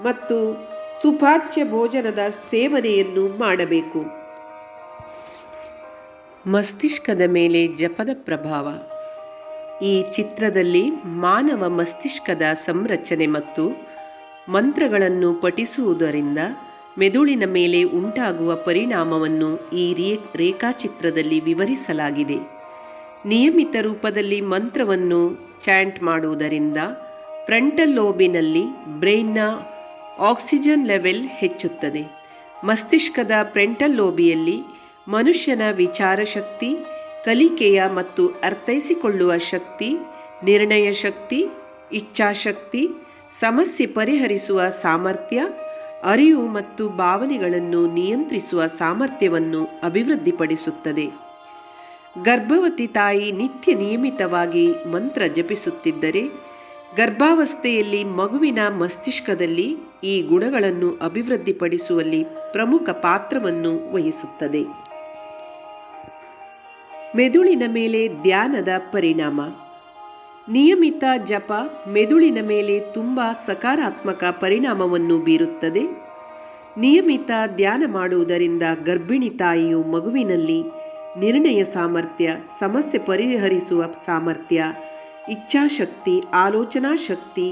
ಮತ್ತು ಸುಪಾಚ್ಯ ಭೋಜನದ ಸೇವನೆಯನ್ನು ಮಾಡಬೇಕು. ಮಸ್ತಿಷ್ಕದ ಮೇಲೆ ಜಪದ ಪ್ರಭಾವ. ಈ ಚಿತ್ರದಲ್ಲಿ ಮಾನವ ಮಸ್ತಿಷ್ಕದ ಸಂರಚನೆ ಮತ್ತು ಮಂತ್ರಗಳನ್ನು ಪಠಿಸುವುದರಿಂದ ಮೆದುಳಿನ ಮೇಲೆ ಉಂಟಾಗುವ ಪರಿಣಾಮವನ್ನು ಈ ರೇಖಾಚಿತ್ರದಲ್ಲಿ ವಿವರಿಸಲಾಗಿದೆ. ನಿಯಮಿತ ರೂಪದಲ್ಲಿ ಮಂತ್ರವನ್ನು ಚಾಂಟ್ ಮಾಡುವುದರಿಂದ ಫ್ರಂಟಲ್ ಲೋಬಿನಲ್ಲಿ ಬ್ರೈನ್ನ ಆಕ್ಸಿಜನ್ ಲೆವೆಲ್ ಹೆಚ್ಚುತ್ತದೆ. ಮಸ್ತಿಷ್ಕದ ಫ್ರಂಟಲ್ ಲೋಬಿಯಲ್ಲಿ ಮನುಷ್ಯನ ವಿಚಾರ ಶಕ್ತಿ, ಕಲಿಕೆಯ ಮತ್ತು ಅರ್ಥೈಸಿಕೊಳ್ಳುವ ಶಕ್ತಿ, ನಿರ್ಣಯ ಶಕ್ತಿ, ಇಚ್ಛಾಶಕ್ತಿ, ಸಮಸ್ಯೆ ಪರಿಹರಿಸುವ ಸಾಮರ್ಥ್ಯ, ಅರಿವು ಮತ್ತು ಭಾವನೆಗಳನ್ನು ನಿಯಂತ್ರಿಸುವ ಸಾಮರ್ಥ್ಯವನ್ನು ಅಭಿವೃದ್ಧಿಪಡಿಸುತ್ತದೆ. ಗರ್ಭವತಿ ತಾಯಿ ನಿಯಮಿತವಾಗಿ ಮಂತ್ರ ಜಪಿಸುತ್ತಿದ್ದರೆ ಗರ್ಭಾವಸ್ಥೆಯಲ್ಲಿ ಮಗುವಿನ ಮಸ್ತಿಷ್ಕದಲ್ಲಿ ಈ ಗುಣಗಳನ್ನು ಅಭಿವೃದ್ಧಿಪಡಿಸುವಲ್ಲಿ ಪ್ರಮುಖ ಪಾತ್ರವನ್ನು ವಹಿಸುತ್ತದೆ. ಮೆದುಳಿನ ಮೇಲೆ ಧ್ಯಾನದ ಪರಿಣಾಮ. ನಿಯಮಿತ ಜಪ ಮೆದುಳಿನ ಮೇಲೆ ತುಂಬ ಸಕಾರಾತ್ಮಕ ಪರಿಣಾಮವನ್ನು ಬೀರುತ್ತದೆ. ನಿಯಮಿತ ಧ್ಯಾನ ಮಾಡುವುದರಿಂದ ಗರ್ಭಿಣಿ ತಾಯಿಯು ಮಗುವಿನಲ್ಲಿ ನಿರ್ಣಯ ಸಾಮರ್ಥ್ಯ, ಸಮಸ್ಯೆ ಪರಿಹರಿಸುವ ಸಾಮರ್ಥ್ಯ, ಇಚ್ಛಾಶಕ್ತಿ, ಆಲೋಚನಾ ಶಕ್ತಿ,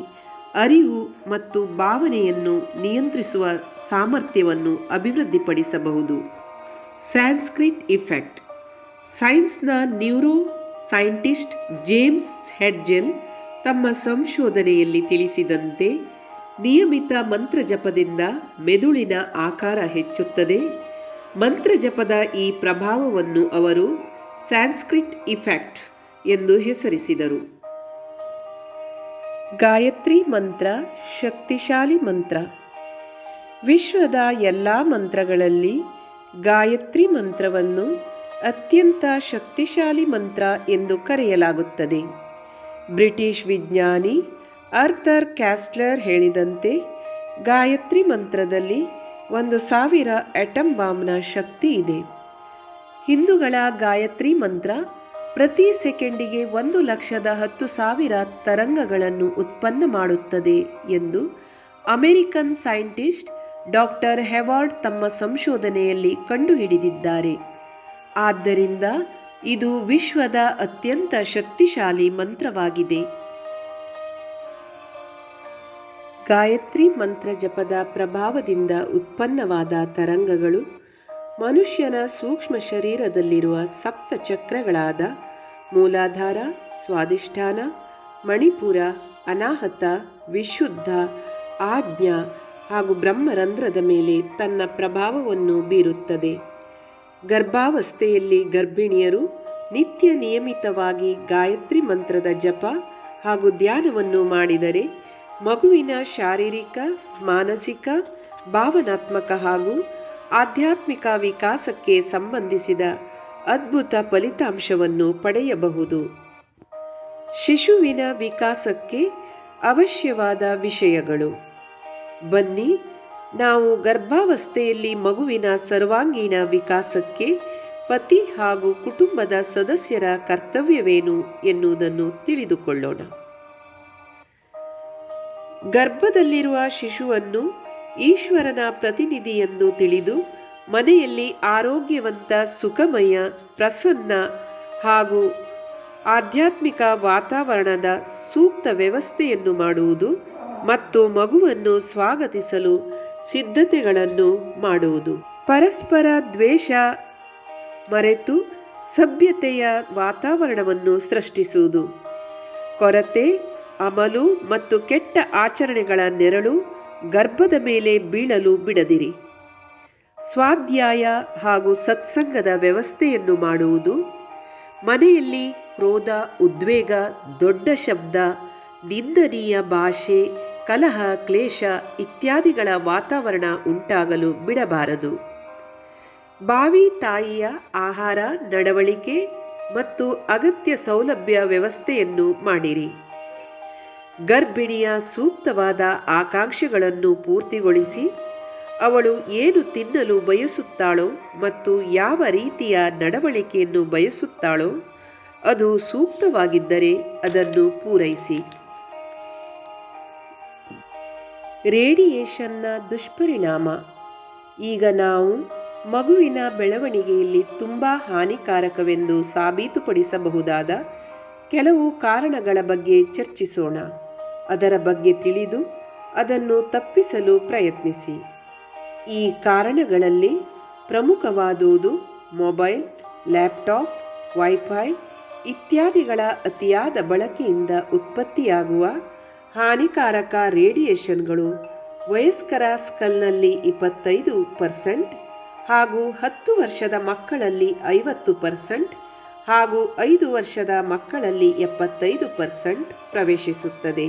ಅರಿವು ಮತ್ತು ಭಾವನೆಯನ್ನು ನಿಯಂತ್ರಿಸುವ ಸಾಮರ್ಥ್ಯವನ್ನು ಅಭಿವೃದ್ಧಿಪಡಿಸಬಹುದು. ಸ್ಯಾನ್ಸ್ಕ್ರಿಟ್ ಇಫೆಕ್ಟ್. ಸೈನ್ಸ್ನ ನ್ಯೂರೋ ಸೈಂಟಿಸ್ಟ್ ಜೇಮ್ಸ್ ಹೆಡ್ಜೆಲ್ ತಮ್ಮ ಸಂಶೋಧನೆಯಲ್ಲಿ ತಿಳಿಸಿದಂತೆ ನಿಯಮಿತ ಮಂತ್ರಜಪದಿಂದ ಮೆದುಳಿನ ಆಕಾರ ಹೆಚ್ಚುತ್ತದೆ. ಮಂತ್ರಜಪದ ಈ ಪ್ರಭಾವವನ್ನು ಅವರು ಸ್ಯಾನ್ಸ್ಕ್ರಿಟ್ ಇಫೆಕ್ಟ್ ಎಂದು ಹೆಸರಿಸಿದರು. ಗಾಯತ್ರಿ ಮಂತ್ರ ಶಕ್ತಿಶಾಲಿ ಮಂತ್ರ. ವಿಶ್ವದ ಎಲ್ಲ ಮಂತ್ರಗಳಲ್ಲಿ ಗಾಯತ್ರಿ ಮಂತ್ರವನ್ನು ಅತ್ಯಂತ ಶಕ್ತಿಶಾಲಿ ಮಂತ್ರ ಎಂದು ಕರೆಯಲಾಗುತ್ತದೆ. ಬ್ರಿಟಿಷ್ ವಿಜ್ಞಾನಿ ಆರ್ಥರ್ ಕ್ಯಾಸ್ಟ್ಲರ್ ಹೇಳಿದಂತೆ ಗಾಯತ್ರಿ ಮಂತ್ರದಲ್ಲಿ 1000 ಆಟಮ್ ಬಾಂಬ್ನ ಶಕ್ತಿ ಇದೆ. ಹಿಂದೂಗಳ ಗಾಯತ್ರಿ ಮಂತ್ರ ಪ್ರತಿ ಸೆಕೆಂಡಿಗೆ 1,10,000 ತರಂಗಗಳನ್ನು ಉತ್ಪನ್ನ ಮಾಡುತ್ತದೆ ಎಂದು ಅಮೆರಿಕನ್ ಸೈಂಟಿಸ್ಟ್ ಡಾಕ್ಟರ್ ಹೆವಾರ್ಡ್ ತಮ್ಮ ಸಂಶೋಧನೆಯಲ್ಲಿ ಕಂಡುಹಿಡಿದಿದ್ದಾರೆ. ಆದ್ದರಿಂದ ಇದು ವಿಶ್ವದ ಅತ್ಯಂತ ಶಕ್ತಿಶಾಲಿ ಮಂತ್ರವಾಗಿದೆ. ಗಾಯತ್ರಿ ಮಂತ್ರ ಜಪದ ಪ್ರಭಾವದಿಂದ ಉತ್ಪನ್ನವಾದ ತರಂಗಗಳು ಮನುಷ್ಯನ ಸೂಕ್ಷ್ಮ ಶರೀರದಲ್ಲಿರುವ ಸಪ್ತ ಚಕ್ರಗಳಾದ ಮೂಲಾಧಾರ, ಸ್ವಾಧಿಷ್ಠಾನ, ಮಣಿಪುರ, ಅನಾಹತ, ವಿಶುದ್ಧ, ಆಜ್ಞಾ ಹಾಗೂ ಬ್ರಹ್ಮರಂಧ್ರದ ಮೇಲೆ ತನ್ನ ಪ್ರಭಾವವನ್ನು ಬೀರುತ್ತದೆ. ಗರ್ಭಾವಸ್ಥೆಯಲ್ಲಿ ಗರ್ಭಿಣಿಯರು ನಿಯಮಿತವಾಗಿ ಗಾಯತ್ರಿ ಮಂತ್ರದ ಜಪ ಹಾಗೂ ಧ್ಯಾನವನ್ನು ಮಾಡಿದರೆ ಮಗುವಿನ ಶಾರೀರಿಕ, ಮಾನಸಿಕ, ಭಾವನಾತ್ಮಕ ಹಾಗೂ ಆಧ್ಯಾತ್ಮಿಕ ವಿಕಾಸಕ್ಕೆ ಸಂಬಂಧಿಸಿದ ಅದ್ಭುತ ಫಲಿತಾಂಶವನ್ನು ಪಡೆಯಬಹುದು. ಶಿಶುವಿನ ವಿಕಾಸಕ್ಕೆ ಅವಶ್ಯವಾದ ವಿಷಯಗಳು. ಬನ್ನಿ, ನಾವು ಗರ್ಭಾವಸ್ಥೆಯಲ್ಲಿ ಮಗುವಿನ ಸರ್ವಾಂಗೀಣ ವಿಕಾಸಕ್ಕೆ ಪತಿ ಹಾಗೂ ಕುಟುಂಬದ ಸದಸ್ಯರ ಕರ್ತವ್ಯವೇನು ಎನ್ನುವುದನ್ನು ತಿಳಿದುಕೊಳ್ಳೋಣ. ಗರ್ಭದಲ್ಲಿರುವ ಶಿಶುವನ್ನು ಈಶ್ವರನ ಪ್ರತಿನಿಧಿ ಎಂದು ತಿಳಿದು ಮನೆಯಲ್ಲಿ ಆರೋಗ್ಯವಂತ, ಸುಖಮಯ, ಪ್ರಸನ್ನ ಹಾಗೂ ಆಧ್ಯಾತ್ಮಿಕ ವಾತಾವರಣದ ಸೂಕ್ತ ವ್ಯವಸ್ಥೆಯನ್ನು ಮಾಡುವುದು ಮತ್ತು ಮಗುವನ್ನು ಸ್ವಾಗತಿಸಲು ಸಿದ್ಧತೆಗಳನ್ನು ಮಾಡುವುದು. ಪರಸ್ಪರ ದ್ವೇಷ ಮರೆತು ಸಭ್ಯತೆಯ ವಾತಾವರಣವನ್ನು ಸೃಷ್ಟಿಸುವುದು. ಕೊರತೆ, ಅಮಲು ಮತ್ತು ಕೆಟ್ಟ ಆಚರಣೆಗಳ ನೆರಳು ಗರ್ಭದ ಮೇಲೆ ಬೀಳಲು ಬಿಡದಿರಿ. ಸ್ವಾಧ್ಯಾಯ ಹಾಗೂ ಸತ್ಸಂಗದ ವ್ಯವಸ್ಥೆಯನ್ನು ಮಾಡುವುದು. ಮನೆಯಲ್ಲಿ ಕ್ರೋಧ, ಉದ್ವೇಗ, ದೊಡ್ಡ ಶಬ್ದ, ನಿಂದನೀಯ ಭಾಷೆ, ಕಲಹ, ಕ್ಲೇಶ ಇತ್ಯಾದಿಗಳ ವಾತಾವರಣ ಉಂಟಾಗಲು ಬಿಡಬಾರದು. ಬಾವಿ ತಾಯಿಯ ಆಹಾರ, ನಡವಳಿಕೆ ಮತ್ತು ಅಗತ್ಯ ಸೌಲಭ್ಯ ವ್ಯವಸ್ಥೆಯನ್ನು ಮಾಡಿರಿ. ಗರ್ಭಿಣಿಯ ಸೂಕ್ತವಾದ ಆಕಾಂಕ್ಷೆಗಳನ್ನು ಪೂರ್ತಿಗೊಳಿಸಿ ಅವಳು ಏನು ತಿನ್ನಲು ಬಯಸುತ್ತಾಳೋ ಮತ್ತು ಯಾವ ರೀತಿಯ ನಡವಳಿಕೆಯನ್ನು ಬಯಸುತ್ತಾಳೋ ಅದು ಸೂಕ್ತವಾಗಿದ್ದರೆ ಅದನ್ನು ಪೂರೈಸಿ. ರೇಡಿಯೇಷನ್ನ ದುಷ್ಪರಿಣಾಮ. ಈಗ ನಾವು ಮಗುವಿನ ಬೆಳವಣಿಗೆಯಲ್ಲಿ ತುಂಬ ಹಾನಿಕಾರಕವೆಂದು ಸಾಬೀತುಪಡಿಸಬಹುದಾದ ಕೆಲವು ಕಾರಣಗಳ ಬಗ್ಗೆ ಚರ್ಚಿಸೋಣ. ಅದರ ಬಗ್ಗೆ ತಿಳಿದು ಅದನ್ನು ತಪ್ಪಿಸಲು ಪ್ರಯತ್ನಿಸಿ. ಈ ಕಾರಣಗಳಲ್ಲಿ ಪ್ರಮುಖವಾದುದು ಮೊಬೈಲ್, ಲ್ಯಾಪ್ಟಾಪ್, ವೈಫೈ ಇತ್ಯಾದಿಗಳ ಅತಿಯಾದ ಬಳಕೆಯಿಂದ ಉತ್ಪತ್ತಿಯಾಗುವ ಹಾನಿಕಾರಕ ರೇಡಿಯೇಷನ್ಗಳು ವಯಸ್ಕರ ಸ್ಕಲ್ನಲ್ಲಿ 25% ಹಾಗೂ 10 ವರ್ಷದ ಮಕ್ಕಳಲ್ಲಿ 50% ಹಾಗೂ 5 ವರ್ಷದ ಮಕ್ಕಳಲ್ಲಿ 75% ಪ್ರವೇಶಿಸುತ್ತದೆ.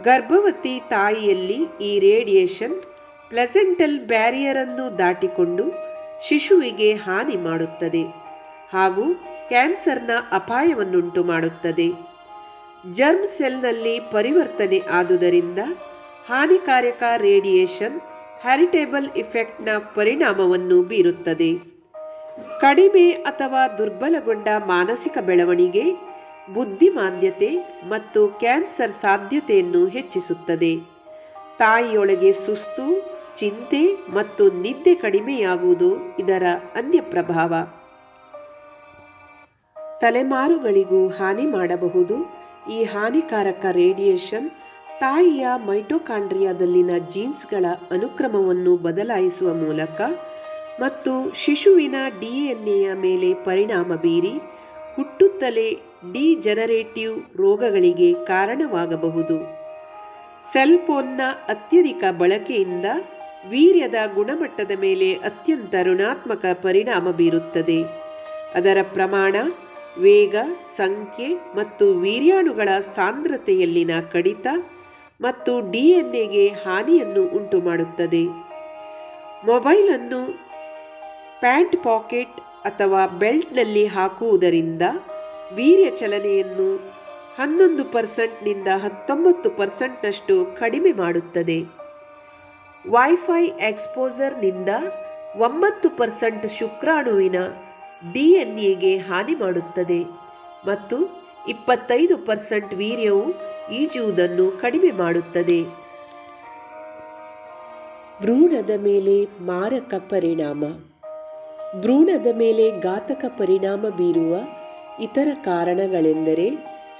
ಗರ್ಭವತಿ ತಾಯಿಯಲ್ಲಿ ಈ ರೇಡಿಯೇಷನ್ ಪ್ಲೆಸೆಂಟಲ್ ಬ್ಯಾರಿಯರನ್ನು ದಾಟಿಕೊಂಡು ಶಿಶುವಿಗೆ ಹಾನಿ ಮಾಡುತ್ತದೆ ಹಾಗೂ ಕ್ಯಾನ್ಸರ್ನ ಅಪಾಯವನ್ನುಂಟು ಮಾಡುತ್ತದೆ. ಜರ್ಮ್ ಸೆಲ್ನಲ್ಲಿ ಪರಿವರ್ತನೆ ಆದುದರಿಂದ ಹಾನಿಕಾರಕ ರೇಡಿಯೇಷನ್ ಹೆರಿಟೇಬಲ್ ಇಫೆಕ್ಟ್ನ ಪರಿಣಾಮವನ್ನು ಬೀರುತ್ತದೆ. ಕಡಿಮೆ ಅಥವಾ ದುರ್ಬಲಗೊಂಡ ಮಾನಸಿಕ ಬೆಳವಣಿಗೆ, ಬುದ್ಧಿಮಾಂದ್ಯತೆ ಮತ್ತು ಕ್ಯಾನ್ಸರ್ ಸಾಧ್ಯತೆಯನ್ನು ಹೆಚ್ಚಿಸುತ್ತದೆ. ತಾಯಿಯೊಳಗೆ ಸುಸ್ತು, ಚಿಂತೆ ಮತ್ತು ನಿದ್ದೆ ಕಡಿಮೆಯಾಗುವುದು ಇದರ ಅನ್ಯ ಪ್ರಭಾವ. ತಲೆಮಾರುಗಳಿಗೂ ಹಾನಿ ಮಾಡಬಹುದು. ಈ ಹಾನಿಕಾರಕ ರೇಡಿಯೇಷನ್ ತಾಯಿಯ ಮೈಟೊಕಾಂಡ್ರಿಯಾದಲ್ಲಿನ ಜೀನ್ಸ್ಗಳ ಅನುಕ್ರಮವನ್ನು ಬದಲಾಯಿಸುವ ಮೂಲಕ ಮತ್ತು ಶಿಶುವಿನ DNA ಮೇಲೆ ಪರಿಣಾಮ ಬೀರಿ ಹುಟ್ಟುತ್ತಲೇ ಡಿಜನರೇಟಿವ್ ರೋಗಗಳಿಗೆ ಕಾರಣವಾಗಬಹುದು. ಸೆಲ್ ಫೋನ್ನ ಅತ್ಯಧಿಕ ಬಳಕೆಯಿಂದ ವೀರ್ಯದ ಗುಣಮಟ್ಟದ ಮೇಲೆ ಅತ್ಯಂತ ಋಣಾತ್ಮಕ ಪರಿಣಾಮ ಬೀರುತ್ತದೆ. ಅದರ ಪ್ರಮಾಣ, ವೇಗ, ಸಂಖ್ಯೆ ಮತ್ತು ವೀರ್ಯಾಣುಗಳ ಸಾಂದ್ರತೆಯಲ್ಲಿನ ಕಡಿತ ಮತ್ತು DNAಗೆ ಹಾನಿಯನ್ನು ಉಂಟುಮಾಡುತ್ತದೆ. ಮೊಬೈಲನ್ನು ಪ್ಯಾಂಟ್ ಪಾಕೆಟ್ ಅಥವಾ ಬೆಲ್ಟ್ನಲ್ಲಿ ಹಾಕುವುದರಿಂದ ವೀರ್ಯ ಚಲನೆಯನ್ನು 11%ನಿಂದ 19%ನಷ್ಟು ಕಡಿಮೆ ಮಾಡುತ್ತದೆ. ವೈಫೈ ಎಕ್ಸ್ಪೋಜರ್ನಿಂದ 9% ಶುಕ್ರಾಣುವಿನ DNAಗೆ ಹಾನಿ ಮಾಡುತ್ತದೆ ಮತ್ತು 25% ವೀರ್ಯವು ಈಜುವುದನ್ನು ಕಡಿಮೆ ಮಾಡುತ್ತದೆ. ಭ್ರೂಣದ ಮೇಲೆ ಮಾರಕ ಪರಿಣಾಮ. ಭ್ರೂಣದ ಮೇಲೆ ಘಾತಕ ಪರಿಣಾಮ ಬೀರುವ ಇತರ ಕಾರಣಗಳೆಂದರೆ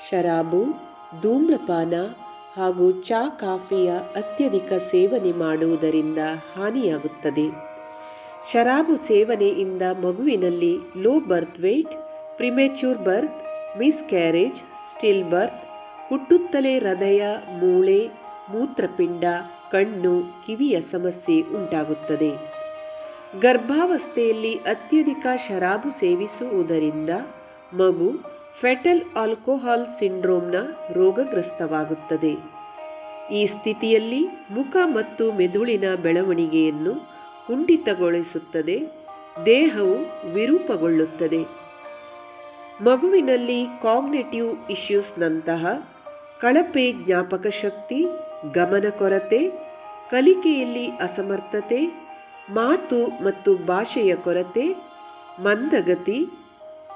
ಶರಾಬು, ಧೂಮ್ರಪಾನ ಹಾಗೂ ಚಹಾ ಕಾಫಿಯ ಅತ್ಯಧಿಕ ಸೇವನೆ ಮಾಡುವುದರಿಂದ ಹಾನಿಯಾಗುತ್ತದೆ. ಶರಾಬು ಸೇವನೆಯಿಂದ ಮಗುವಿನಲ್ಲಿ ಲೋ ಬರ್ತ್ ವೇಟ್, ಪ್ರಿಮೆಚ್ಯೂರ್ ಬರ್ತ್, ಮಿಸ್ಕ್ಯಾರೇಜ್, ಸ್ಟಿಲ್ ಬರ್ತ್, ಹುಟ್ಟುತ್ತಲೇ ಹೃದಯ, ಮೂಳೆ, ಮೂತ್ರಪಿಂಡ, ಕಣ್ಣು, ಕಿವಿಯ ಸಮಸ್ಯೆ ಉಂಟಾಗುತ್ತದೆ. ಗರ್ಭಾವಸ್ಥೆಯಲ್ಲಿ ಅತ್ಯಧಿಕ ಶರಾಬು ಸೇವಿಸುವುದರಿಂದ ಮಗು ಫೆಟಲ್ ಆಲ್ಕೋಹಾಲ್ ಸಿಂಡ್ರೋಮ್ನ ರೋಗಗ್ರಸ್ತವಾಗುತ್ತದೆ. ಈ ಸ್ಥಿತಿಯಲ್ಲಿ ಮುಖ ಮತ್ತು ಮೆದುಳಿನ ಬೆಳವಣಿಗೆಯನ್ನು ಕುಂಠಿತಗೊಳಿಸುತ್ತದೆ. ದೇಹವು ವಿರೂಪಗೊಳ್ಳುತ್ತದೆ. ಮಗುವಿನಲ್ಲಿ ಕಾಗ್ನಿಟಿವ್ ಇಶ್ಯೂಸ್ನಂತಹ ಕಳಪೆ ಜ್ಞಾಪಕ ಶಕ್ತಿ, ಗಮನ ಕೊರತೆ, ಕಲಿಕೆಯಲ್ಲಿ ಅಸಮರ್ಥತೆ, ಮಾತು ಮತ್ತು ಭಾಷೆಯ ಕೊರತೆ, ಮಂದಗತಿ,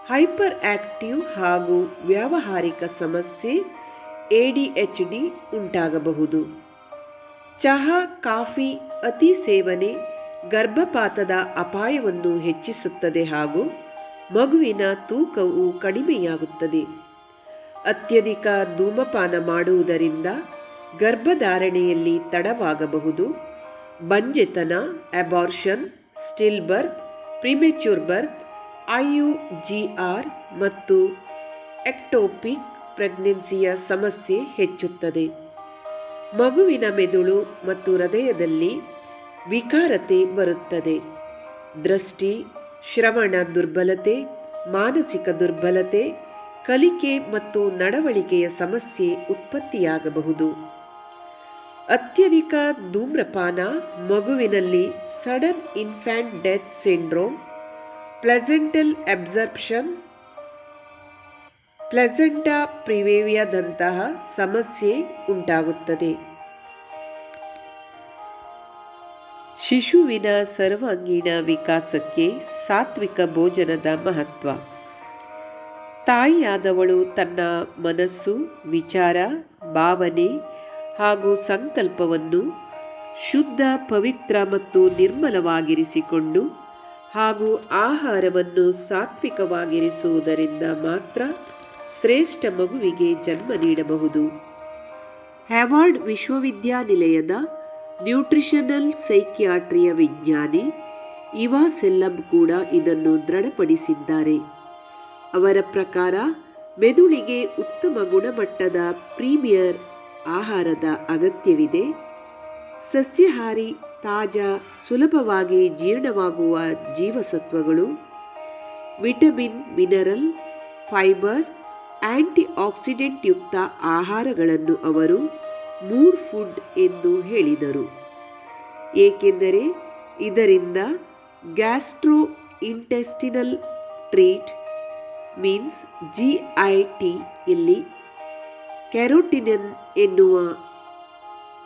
ಹೈಪರ್ ಆಕ್ಟಿವ್ ಹಾಗೂ ವ್ಯಾವಹಾರಿಕ ಸಮಸ್ಯೆ ADHD ಉಂಟಾಗಬಹುದು. ಚಹಾ, ಕಾಫಿ ಅತಿ ಸೇವನೆ ಗರ್ಭಪಾತದ ಅಪಾಯವನ್ನು ಹೆಚ್ಚಿಸುತ್ತದೆ ಹಾಗೂ ಮಗುವಿನ ತೂಕವು ಕಡಿಮೆಯಾಗುತ್ತದೆ. ಅತ್ಯಧಿಕ ಧೂಮಪಾನ ಮಾಡುವುದರಿಂದ ಗರ್ಭಧಾರಣೆಯಲ್ಲಿ ತಡವಾಗಬಹುದು. ಬಂಜೆತನ, ಅಬಾರ್ಷನ್, ಸ್ಟಿಲ್ ಬರ್ತ್, ಪ್ರಿಮೆಚ್ಯೂರ್ ಬರ್ತ್, IUGR ಮತ್ತು ಎಕ್ಟೋಪಿಕ್ ಪ್ರೆಗ್ನೆನ್ಸಿಯ ಸಮಸ್ಯೆ ಹೆಚ್ಚುತ್ತದೆ. ಮಗುವಿನ ಮೆದುಳು ಮತ್ತು ಹೃದಯದಲ್ಲಿ ವಿಕಾರತೆ ಬರುತ್ತದೆ. ದೃಷ್ಟಿ, ಶ್ರವಣ ದುರ್ಬಲತೆ, ಮಾನಸಿಕ ದುರ್ಬಲತೆ, ಕಲಿಕೆ ಮತ್ತು ನಡವಳಿಕೆಯ ಸಮಸ್ಯೆ ಉತ್ಪತ್ತಿಯಾಗಬಹುದು. ಅತ್ಯಧಿಕ ಧೂಮ್ರಪಾನ ಮಗುವಿನಲ್ಲಿ sudden infant death syndrome, placental absorption, placenta ಪ್ರಿವೇವಿಯಾದಂತಹ ಸಮಸ್ಯೆ ಉಂಟಾಗುತ್ತದೆ. ಶಿಶುವಿನ ಸರ್ವಾಂಗೀಣ ವಿಕಾಸಕ್ಕೆ ಸಾತ್ವಿಕ ಭೋಜನದ ಮಹತ್ವ. ತಾಯಿಯಾದವಳು ತನ್ನ ಮನಸ್ಸು, ವಿಚಾರ, ಭಾವನೆ ಹಾಗೂ ಸಂಕಲ್ಪವನ್ನು ಶುದ್ಧ, ಪವಿತ್ರ ಮತ್ತು ನಿರ್ಮಲವಾಗಿರಿಸಿಕೊಂಡು ಹಾಗೂ ಆಹಾರವನ್ನು ಸಾತ್ವಿಕವಾಗಿರಿಸುವುದರಿಂದ ಮಾತ್ರ ಶ್ರೇಷ್ಠ ಮಗುವಿಗೆ ಜನ್ಮ ನೀಡಬಹುದು. ಹಾರ್ವರ್ಡ್ ವಿಶ್ವವಿದ್ಯಾನಿಲಯದ ನ್ಯೂಟ್ರಿಷನಲ್ ಸೈಕಿಯಾಟ್ರಿಯ ವಿಜ್ಞಾನಿ ಇವಾ ಸೆಲ್ಲಬ್ ಕೂಡ ಇದನ್ನು ದೃಢಪಡಿಸಿದ್ದಾರೆ. ಅವರ ಪ್ರಕಾರ ಮೆದುಳಿಗೆ ಉತ್ತಮ ಗುಣಮಟ್ಟದ ಪ್ರೀಮಿಯರ್ ಆಹಾರದ ಅಗತ್ಯವಿದೆ. ಸಸ್ಯಾಹಾರಿ, ತಾಜಾ, ಸುಲಭವಾಗಿ ಜೀರ್ಣವಾಗುವ ಜೀವಸತ್ವಗಳು, vitamin, mineral, fibre, antioxidant ಯುಕ್ತ ಆಹಾರಗಳನ್ನು ಅವರು ಮೂಡ್ ಫುಡ್ ಎಂದು ಹೇಳಿದರು. ಏಕೆಂದರೆ ಇದರಿಂದ gastrointestinal tract means GIT ಯಲ್ಲಿ ಕ್ಯಾರೋಟಿನಿನ್ ಎನ್ನುವ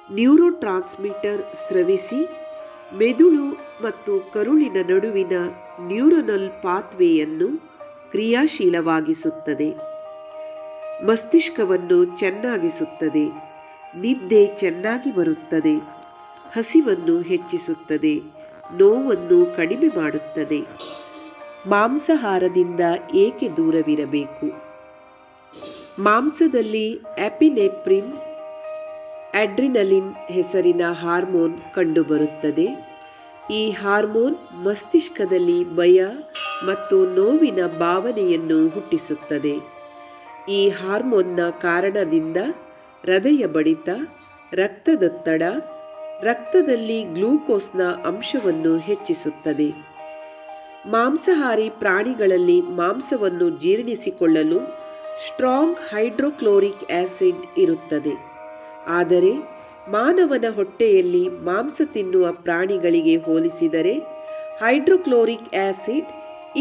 ನ್ಯೂರೋಟ್ರಾನ್ಸ್ಮಿಟರ್ ಸ್ರವಿಸಿ ಮೆದುಳು ಮತ್ತು ಕರುಳಿನ ನಡುವಿನ ನ್ಯೂರನಲ್ ಪಾತ್ವೇಯನ್ನು ಕ್ರಿಯಾಶೀಲವಾಗಿಸುತ್ತದೆ, ಮಸ್ತಿಷ್ಕವನ್ನು ಚೆನ್ನಾಗಿಸುತ್ತದೆ, ನಿದ್ದೆ ಚೆನ್ನಾಗಿ ಬರುತ್ತದೆ, ಹಸಿವನ್ನು ಹೆಚ್ಚಿಸುತ್ತದೆ, ನೋವನ್ನು ಕಡಿಮೆ ಮಾಡುತ್ತದೆ. ಮಾಂಸಾಹಾರದಿಂದ ಏಕೆ ದೂರವಿರಬೇಕು? ಮಾಂಸದಲ್ಲಿ ಆ್ಯಪಿನೆಫ್ರಿನ್, ಅಡ್ರಿನಲಿನ್ ಹೆಸರಿನ ಹಾರ್ಮೋನ್ ಕಂಡುಬರುತ್ತದೆ. ಈ ಹಾರ್ಮೋನ್ ಮಸ್ತಿಷ್ಕದಲ್ಲಿ ಭಯ ಮತ್ತು ನೋವಿನ ಭಾವನೆಯನ್ನು ಹುಟ್ಟಿಸುತ್ತದೆ. ಈ ಹಾರ್ಮೋನ್ನ ಕಾರಣದಿಂದ ಹೃದಯ ಬಡಿತ, ರಕ್ತದೊತ್ತಡ, ರಕ್ತದಲ್ಲಿ ಗ್ಲೂಕೋಸ್ನ ಅಂಶವನ್ನು ಹೆಚ್ಚಿಸುತ್ತದೆ. ಮಾಂಸಾಹಾರಿ ಪ್ರಾಣಿಗಳಲ್ಲಿ ಮಾಂಸವನ್ನು ಜೀರ್ಣಿಸಿಕೊಳ್ಳಲು ಸ್ಟ್ರಾಂಗ್ ಹೈಡ್ರೋಕ್ಲೋರಿಕ್ ಆಸಿಡ್ ಇರುತ್ತದೆ. ಆದರೆ ಮಾನವನ ಹೊಟ್ಟೆಯಲ್ಲಿ ಮಾಂಸ ತಿನ್ನುವ ಪ್ರಾಣಿಗಳಿಗೆ ಹೋಲಿಸಿದರೆ ಹೈಡ್ರೋಕ್ಲೋರಿಕ್ ಆಸಿಡ್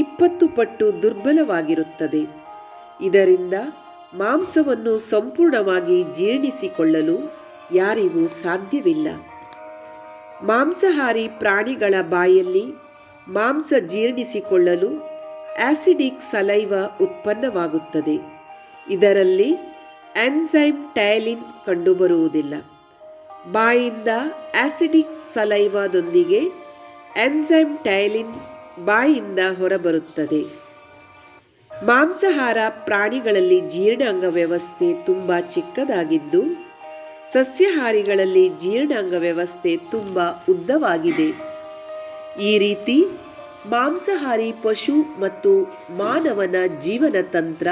20 ಪಟ್ಟು ದುರ್ಬಲವಾಗಿರುತ್ತದೆ. ಇದರಿಂದ ಮಾಂಸವನ್ನು ಸಂಪೂರ್ಣವಾಗಿ ಜೀರ್ಣಿಸಿಕೊಳ್ಳಲು ಯಾರಿಗೂ ಸಾಧ್ಯವಿಲ್ಲ. ಮಾಂಸಾಹಾರಿ ಪ್ರಾಣಿಗಳ ಬಾಯಲ್ಲಿ ಮಾಂಸ ಜೀರ್ಣಿಸಿಕೊಳ್ಳಲು ಆಸಿಡಿಕ್ ಸಲೈವ ಉತ್ಪನ್ನವಾಗುತ್ತದೆ. ಇದರಲ್ಲಿ ಎನ್ಸೈಮ್ ಟೈಲಿನ್ ಕಂಡುಬರುವುದಿಲ್ಲ. ಬಾಯಿಂದ ಆಸಿಡಿಕ್ ಸಲೈವಾದೊಂದಿಗೆ ಎನ್ಸೈಮ್ ಟೈಲಿನ್ ಬಾಯಿಂದ ಹೊರಬರುತ್ತದೆ. ಮಾಂಸಾಹಾರ ಪ್ರಾಣಿಗಳಲ್ಲಿ ಜೀರ್ಣಾಂಗ ವ್ಯವಸ್ಥೆ ತುಂಬ ಚಿಕ್ಕದಾಗಿದ್ದು, ಸಸ್ಯಾಹಾರಿಗಳಲ್ಲಿ ಜೀರ್ಣಾಂಗ ವ್ಯವಸ್ಥೆ ತುಂಬ ಉದ್ದವಾಗಿದೆ. ಈ ರೀತಿ ಮಾಂಸಾಹಾರಿ ಪಶು ಮತ್ತು ಮಾನವನ ಜೀವನ ತಂತ್ರ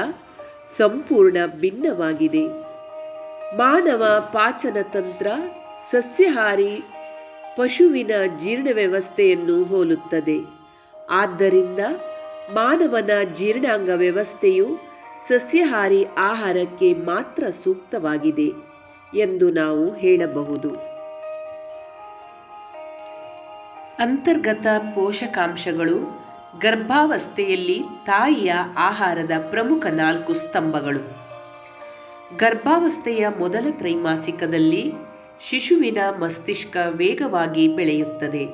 ಸಂಪೂರ್ಣ ಭಿನ್ನವಾಗಿದೆ. ಮಾನವ ಪಾಚನ ತಂತ್ರ ಸಸ್ಯಾಹಾರಿ ಪಶುವಿನ ಜೀರ್ಣ ವ್ಯವಸ್ಥೆಯನ್ನು ಹೋಲುತ್ತದೆ. ಆದ್ದರಿಂದ ಮಾನವನ ಜೀರ್ಣಾಂಗ ವ್ಯವಸ್ಥೆಯು ಸಸ್ಯಾಹಾರಿ ಆಹಾರಕ್ಕೆ ಮಾತ್ರ ಸೂಕ್ತವಾಗಿದೆ ಎಂದು ನಾವು ಹೇಳಬಹುದು. ಅಂತರ್ಗತ ಪೋಷಕಾಂಶಗಳು ಗರ್ಭಾವಸ್ಥೆಯಲ್ಲಿ ತಾಯಿಯ ಆಹಾರದ ಪ್ರಮುಖ 4 ಸ್ತಂಭಗಳು. ಗರ್ಭಾವಸ್ಥೆಯ ಮೊದಲ ತ್ರೈಮಾಸಿಕದಲ್ಲಿ ಶಿಶುವಿನ ಮಸ್ತಿಷ್ಕ ವೇಗವಾಗಿ ಬೆಳೆಯುತ್ತದೆ.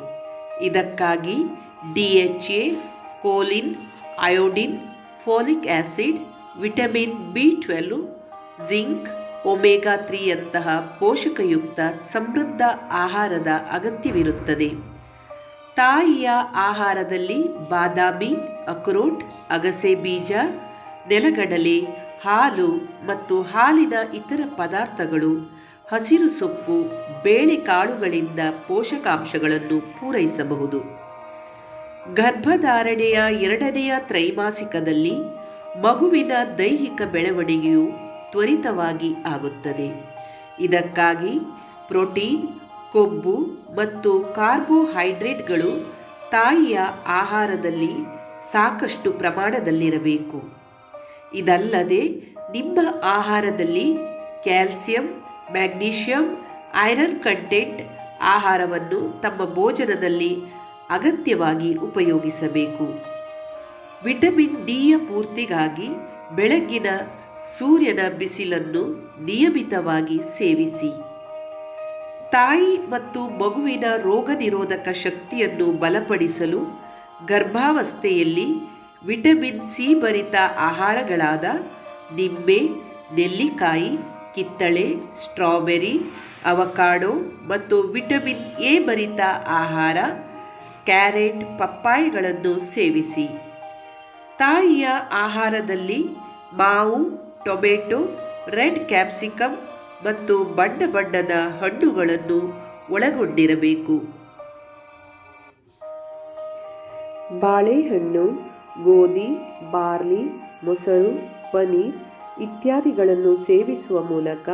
ಇದಕ್ಕಾಗಿ DHA, choline, iodine, folic acid, vitamin B12, zinc, omega 3ಯಂತಹ ಪೋಷಕಯುಕ್ತ ಸಮೃದ್ಧ ಆಹಾರದ ಅಗತ್ಯವಿರುತ್ತದೆ. ತಾಯಿಯ ಆಹಾರದಲ್ಲಿ ಬಾದಾಮಿ, ಅಕ್ರೋಟ್, ಅಗಸೆ ಬೀಜ, ನೆಲಗಡಲೆ, ಹಾಲು ಮತ್ತು ಹಾಲಿನ ಇತರ ಪದಾರ್ಥಗಳು, ಹಸಿರು ಸೊಪ್ಪು, ಬೇಳೆಕಾಳುಗಳಿಂದ ಪೋಷಕಾಂಶಗಳನ್ನು ಪೂರೈಸಬಹುದು. ಗರ್ಭಧಾರಣೆಯ 2ನೇ ತ್ರೈಮಾಸಿಕದಲ್ಲಿ ಮಗುವಿನ ದೈಹಿಕ ಬೆಳವಣಿಗೆಯು ತ್ವರಿತವಾಗಿ ಆಗುತ್ತದೆ. ಇದಕ್ಕಾಗಿ ಪ್ರೋಟೀನ್, ಕೊಬ್ಬು ಮತ್ತು ಕಾರ್ಬೋಹೈಡ್ರೇಟ್ಗಳು ತಾಯಿಯ ಆಹಾರದಲ್ಲಿ ಸಾಕಷ್ಟು ಪ್ರಮಾಣದಲ್ಲಿರಬೇಕು. ಇದಲ್ಲದೆ ನಿಮ್ಮ ಆಹಾರದಲ್ಲಿ ಕ್ಯಾಲ್ಸಿಯಂ, ಮ್ಯಾಗ್ನೀಷಿಯಂ, ಐರನ್ ಕಂಟೆಂಟ್ ಆಹಾರವನ್ನು ತಮ್ಮ ಭೋಜನದಲ್ಲಿ ಅಗತ್ಯವಾಗಿ ಉಪಯೋಗಿಸಬೇಕು. ವಿಟಮಿನ್ ಡಿಯ ಪೂರ್ತಿಗಾಗಿ ಬೆಳಗ್ಗಿನ ಸೂರ್ಯನ ಬಿಸಿಲನ್ನು ನಿಯಮಿತವಾಗಿ ಸೇವಿಸಿ. ತಾಯಿ ಮತ್ತು ಮಗುವಿನ ರೋಗ ನಿರೋಧಕ ಶಕ್ತಿಯನ್ನು ಬಲಪಡಿಸಲು ಗರ್ಭಾವಸ್ಥೆಯಲ್ಲಿ ವಿಟಮಿನ್ ಸಿ ಭರಿತ ಆಹಾರಗಳಾದ ನಿಂಬೆ, ನೆಲ್ಲಿಕಾಯಿ, ಕಿತ್ತಳೆ, ಸ್ಟ್ರಾಬೆರಿ, ಅವಕಾಡೋ ಮತ್ತು ವಿಟಮಿನ್ ಎ ಭರಿತ ಆಹಾರ ಕ್ಯಾರೆಟ್, ಪಪ್ಪಾಯಿಗಳನ್ನು ಸೇವಿಸಿ. ತಾಯಿಯ ಆಹಾರದಲ್ಲಿ ಮಾವು, ಟೊಮೆಟೊ, ರೆಡ್ ಕ್ಯಾಪ್ಸಿಕಮ್ ಮತ್ತು ಬಣ್ಣದ ಹಣ್ಣುಗಳನ್ನು ಒಳಗೊಂಡಿರಬೇಕು. ಬಾಳೆಹಣ್ಣು, ಗೋಧಿ, ಬಾರ್ಲಿ, ಮೊಸರು, ಪನೀರ್ ಇತ್ಯಾದಿಗಳನ್ನು ಸೇವಿಸುವ ಮೂಲಕ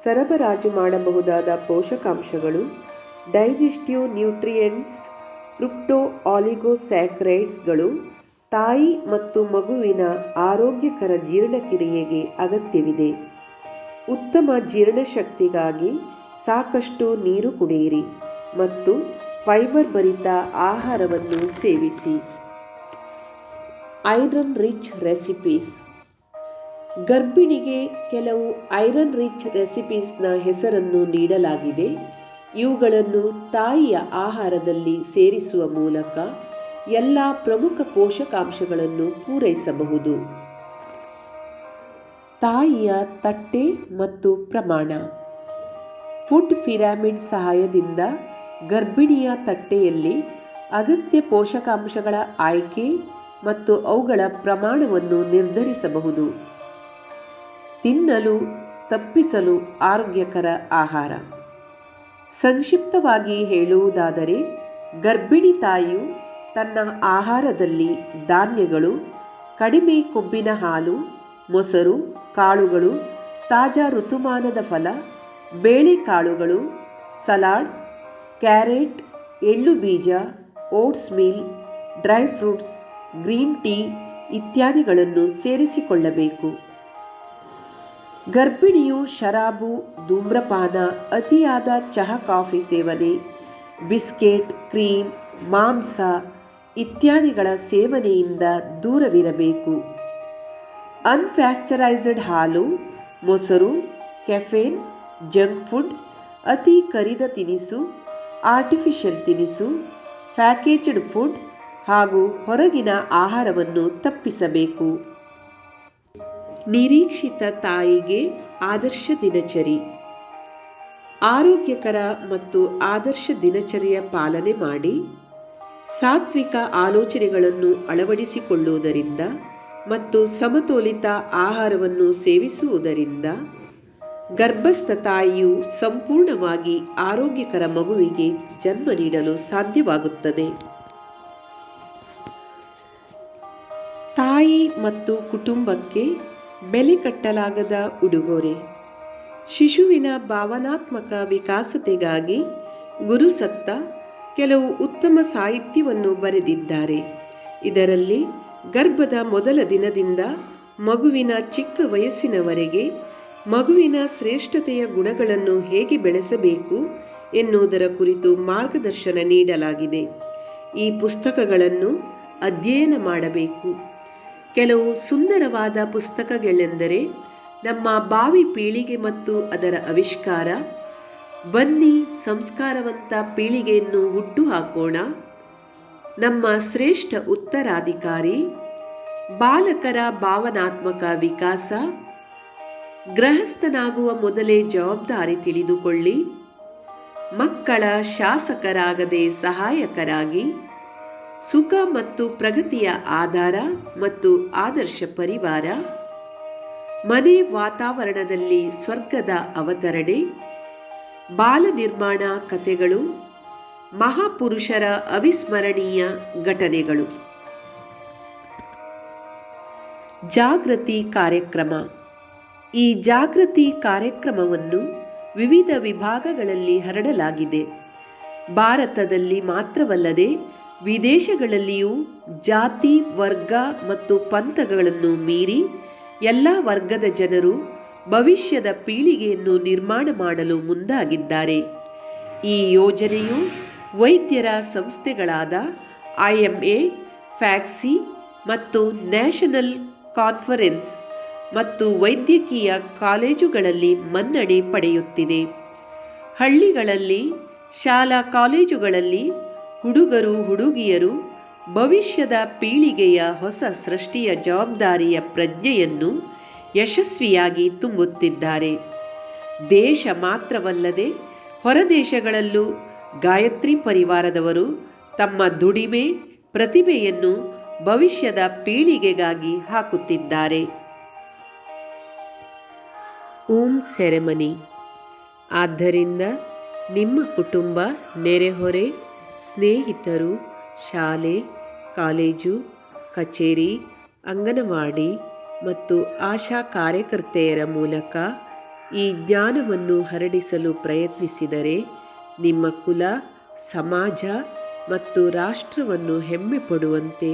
ಸರಬರಾಜು ಮಾಡಬಹುದಾದ ಪೋಷಕಾಂಶಗಳು, ಡೈಜೆಸ್ಟಿವ್ ನ್ಯೂಟ್ರಿಯೆಂಟ್ಸ್, ಫ್ರುಕ್ಟೋ ಆಲಿಗೊಸ್ಯಾಕರೈಡ್ಸ್ಗಳು ತಾಯಿ ಮತ್ತು ಮಗುವಿನ ಆರೋಗ್ಯಕರ ಜೀರ್ಣಕ್ರಿಯೆಗೆ ಅಗತ್ಯವಿದೆ. ಉತ್ತಮ ಜೀರ್ಣಶಕ್ತಿಗಾಗಿ ಸಾಕಷ್ಟು ನೀರು ಕುಡಿಯಿರಿ ಮತ್ತು ಫೈಬರ್ ಭರಿತ ಆಹಾರವನ್ನು ಸೇವಿಸಿ. Iron rich recipes. ಗರ್ಭಿಣಿಗೆ ಕೆಲವು ಐರನ್ ರಿಚ್ ರೆಸಿಪೀಸ್ನ ಹೆಸರನ್ನು ನೀಡಲಾಗಿದೆ. ಇವುಗಳನ್ನು ತಾಯಿಯ ಆಹಾರದಲ್ಲಿ ಸೇರಿಸುವ ಮೂಲಕ ಎಲ್ಲ ಪ್ರಮುಖ ಪೋಷಕಾಂಶಗಳನ್ನು ಪೂರೈಸಬಹುದು. ತಾಯಿಯ ತಟ್ಟೆ ಮತ್ತು ಪ್ರಮಾಣ. ಫುಡ್ ಪಿರಮಿಡ್ ಸಹಾಯದಿಂದ ಗರ್ಭಿಣಿಯ ತಟ್ಟೆಯಲ್ಲಿ ಅಗತ್ಯ ಪೋಷಕಾಂಶಗಳ ಆಯ್ಕೆ ಮತ್ತು ಅವುಗಳ ಪ್ರಮಾಣವನ್ನು ನಿರ್ಧರಿಸಬಹುದು. ತಿನ್ನಲು ತಪ್ಪಿಸಲು ಆರೋಗ್ಯಕರ ಆಹಾರ. ಸಂಕ್ಷಿಪ್ತವಾಗಿ ಹೇಳುವುದಾದರೆ, ಗರ್ಭಿಣಿ ತಾಯಿಯು ತನ್ನ ಆಹಾರದಲ್ಲಿ ಧಾನ್ಯಗಳು, ಕಡಿಮೆ ಕೊಬ್ಬಿನ ಹಾಲು, ಮೊಸರು, ಕಾಳುಗಳು, ತಾಜಾ ಋತುಮಾನದ ಫಲ, ಬೇಳೆಕಾಳುಗಳು, ಸಲಾಡ್, ಕ್ಯಾರೆಟ್, ಎಳ್ಳು ಬೀಜ, oats meal, dry fruits, green tea ಇತ್ಯಾದಿಗಳನ್ನು ಸೇರಿಸಿಕೊಳ್ಳಬೇಕು. ಗರ್ಭಿಣಿಯು ಶರಾಬು, ಧೂಮ್ರಪಾನ, ಅತಿಯಾದ ಚಹಾ ಕಾಫಿ ಸೇವನೆ, ಬಿಸ್ಕೆಟ್, ಕ್ರೀಮ್, ಮಾಂಸ ಇತ್ಯಾದಿಗಳ ಸೇವನೆಯಿಂದ ದೂರವಿರಬೇಕು. ಅನ್ಪ್ಯಾಸ್ಚರೈಸ್ಡ್ ಹಾಲು, ಮೊಸರು, ಕೆಫೇನ್, ಜಂಕ್ ಫುಡ್, ಅತಿ ಕರಿದ ತಿನಿಸು, ಆರ್ಟಿಫಿಷಿಯಲ್ ತಿನಿಸು, ಪ್ಯಾಕೇಜ್ಡ್ ಫುಡ್ ಹಾಗೂ ಹೊರಗಿನ ಆಹಾರವನ್ನು ತಪ್ಪಿಸಬೇಕು. ನಿರೀಕ್ಷಿತ ತಾಯಿಗೆ ಆದರ್ಶ ದಿನಚರಿ. ಆರೋಗ್ಯಕರ ಮತ್ತು ಆದರ್ಶ ದಿನಚರಿಯ ಪಾಲನೆ ಮಾಡಿ ಸಾತ್ವಿಕ ಆಲೋಚನೆಗಳನ್ನು ಅಳವಡಿಸಿಕೊಳ್ಳುವುದರಿಂದ ಮತ್ತು ಸಮತೋಲಿತ ಆಹಾರವನ್ನು ಸೇವಿಸುವುದರಿಂದ ಗರ್ಭಸ್ಥ ತಾಯಿಯು ಸಂಪೂರ್ಣವಾಗಿ ಆರೋಗ್ಯಕರ ಮಗುವಿಗೆ ಜನ್ಮ ನೀಡಲು ಸಾಧ್ಯವಾಗುತ್ತದೆ. ತಾಯಿ ಮತ್ತು ಕುಟುಂಬಕ್ಕೆ ಬೆಲೆ ಕಟ್ಟಲಾಗದ ಉಡುಗೊರೆ. ಶಿಶುವಿನ ಭಾವನಾತ್ಮಕ ವಿಕಾಸತೆಗಾಗಿ ಗುರುಸತ್ತ ಕೆಲವು ಉತ್ತಮ ಸಾಹಿತ್ಯವನ್ನು ಬರೆದಿದ್ದಾರೆ. ಇದರಲ್ಲಿ ಗರ್ಭದ ಮೊದಲ ದಿನದಿಂದ ಮಗುವಿನ ಚಿಕ್ಕ ವಯಸ್ಸಿನವರೆಗೆ ಮಗುವಿನ ಶ್ರೇಷ್ಠತೆಯ ಗುಣಗಳನ್ನು ಹೇಗೆ ಬೆಳೆಸಬೇಕು ಎನ್ನುವುದರ ಕುರಿತು ಮಾರ್ಗದರ್ಶನ ನೀಡಲಾಗಿದೆ. ಈ ಪುಸ್ತಕಗಳನ್ನು ಅಧ್ಯಯನ ಮಾಡಬೇಕು. ಕೆಲವು ಸುಂದರವಾದ ಪುಸ್ತಕಗಳೆಂದರೆ ನಮ್ಮ ಭಾವಿ ಪೀಳಿಗೆ ಮತ್ತು ಅದರ ಆವಿಷ್ಕಾರ, ಬನ್ನಿ ಸಂಸ್ಕಾರವಂತ ಪೀಳಿಗೆಯನ್ನು ಹುಟ್ಟುಹಾಕೋಣ, ನಮ್ಮ ಶ್ರೇಷ್ಠ ಉತ್ತರಾಧಿಕಾರಿ, ಬಾಲಕರ ಭಾವನಾತ್ಮಕ ವಿಕಾಸ, ಗೃಹಸ್ಥನಾಗುವ ಮೊದಲೇ ಜವಾಬ್ದಾರಿ ತಿಳಿದುಕೊಳ್ಳಿ, ಮಕ್ಕಳ ಶಾಸಕರಾಗದೆ ಸಹಾಯಕರಾಗಿ, ಸುಖ ಮತ್ತು ಪ್ರಗತಿಯ ಆಧಾರ ಮತ್ತು ಆದರ್ಶ ಪರಿವಾರ, ಮನೆ ವಾತಾವರಣದಲ್ಲಿ ಸ್ವರ್ಗದ ಅವತರಣೆ, ಬಾಲ ನಿರ್ಮಾಣ ಕಥೆಗಳು, ಮಹಾಪುರುಷರ ಅವಿಸ್ಮರಣೀಯ ಘಟನೆಗಳು. ಜಾಗೃತಿ ಕಾರ್ಯಕ್ರಮ. ಈ ಜಾಗೃತಿ ಕಾರ್ಯಕ್ರಮವನ್ನು ವಿವಿಧ ವಿಭಾಗಗಳಲ್ಲಿ ಹರಡಲಾಗಿದೆ. ಭಾರತದಲ್ಲಿ ಮಾತ್ರವಲ್ಲದೆ ವಿದೇಶಗಳಲ್ಲಿಯೂ ಜಾತಿ, ವರ್ಗ ಮತ್ತು ಪಂಥಗಳನ್ನು ಮೀರಿ ಎಲ್ಲ ವರ್ಗದ ಜನರು ಭವಿಷ್ಯದ ಪೀಳಿಗೆಯನ್ನು ನಿರ್ಮಾಣ ಮಾಡಲು ಮುಂದಾಗಿದ್ದಾರೆ. ಈ ಯೋಜನೆಯು ವೈದ್ಯರ ಸಂಸ್ಥೆಗಳಾದ IMA, ಫ್ಯಾಕ್ಸಿ ಮತ್ತು ನ್ಯಾಷನಲ್ ಕಾನ್ಫರೆನ್ಸ್ ಮತ್ತು ವೈದ್ಯಕೀಯ ಕಾಲೇಜುಗಳಲ್ಲಿ ಮನ್ನಣೆ ಪಡೆಯುತ್ತಿದೆ. ಹಳ್ಳಿಗಳಲ್ಲಿ, ಶಾಲಾ ಕಾಲೇಜುಗಳಲ್ಲಿ ಹುಡುಗರು ಹುಡುಗಿಯರು ಭವಿಷ್ಯದ ಪೀಳಿಗೆಯ ಹೊಸ ಸೃಷ್ಟಿಯ ಜವಾಬ್ದಾರಿಯ ಪ್ರಜ್ಞೆಯನ್ನು ಯಶಸ್ವಿಯಾಗಿ ತುಂಬುತ್ತಿದ್ದಾರೆ. ದೇಶ ಮಾತ್ರವಲ್ಲದೆ ಹೊರದೇಶಗಳಲ್ಲೂ ಗಾಯತ್ರಿ ಪರಿವಾರದವರು ತಮ್ಮ ದುಡಿಮೆ, ಪ್ರತಿಭೆಯನ್ನು ಭವಿಷ್ಯದ ಪೀಳಿಗೆಗಾಗಿ ಹಾಕುತ್ತಿದ್ದಾರೆ. ಓಂ ಸೆರೆಮನಿ. ಆದ್ದರಿಂದ ನಿಮ್ಮ ಕುಟುಂಬ, ನೆರೆಹೊರೆ, ಸ್ನೇಹಿತರು, ಶಾಲೆ, ಕಾಲೇಜು, ಕಚೇರಿ, ಅಂಗನವಾಡಿ ಮತ್ತು ಆಶಾ ಕಾರ್ಯಕರ್ತೆಯರ ಮೂಲಕ ಈ ಜ್ಞಾನವನ್ನು ಹರಡಿಸಲು ಪ್ರಯತ್ನಿಸಿದರೆ ನಿಮ್ಮ ಕುಲ, ಸಮಾಜ ಮತ್ತು ರಾಷ್ಟ್ರವನ್ನು ಹೆಮ್ಮೆ ಪಡುವಂತೆ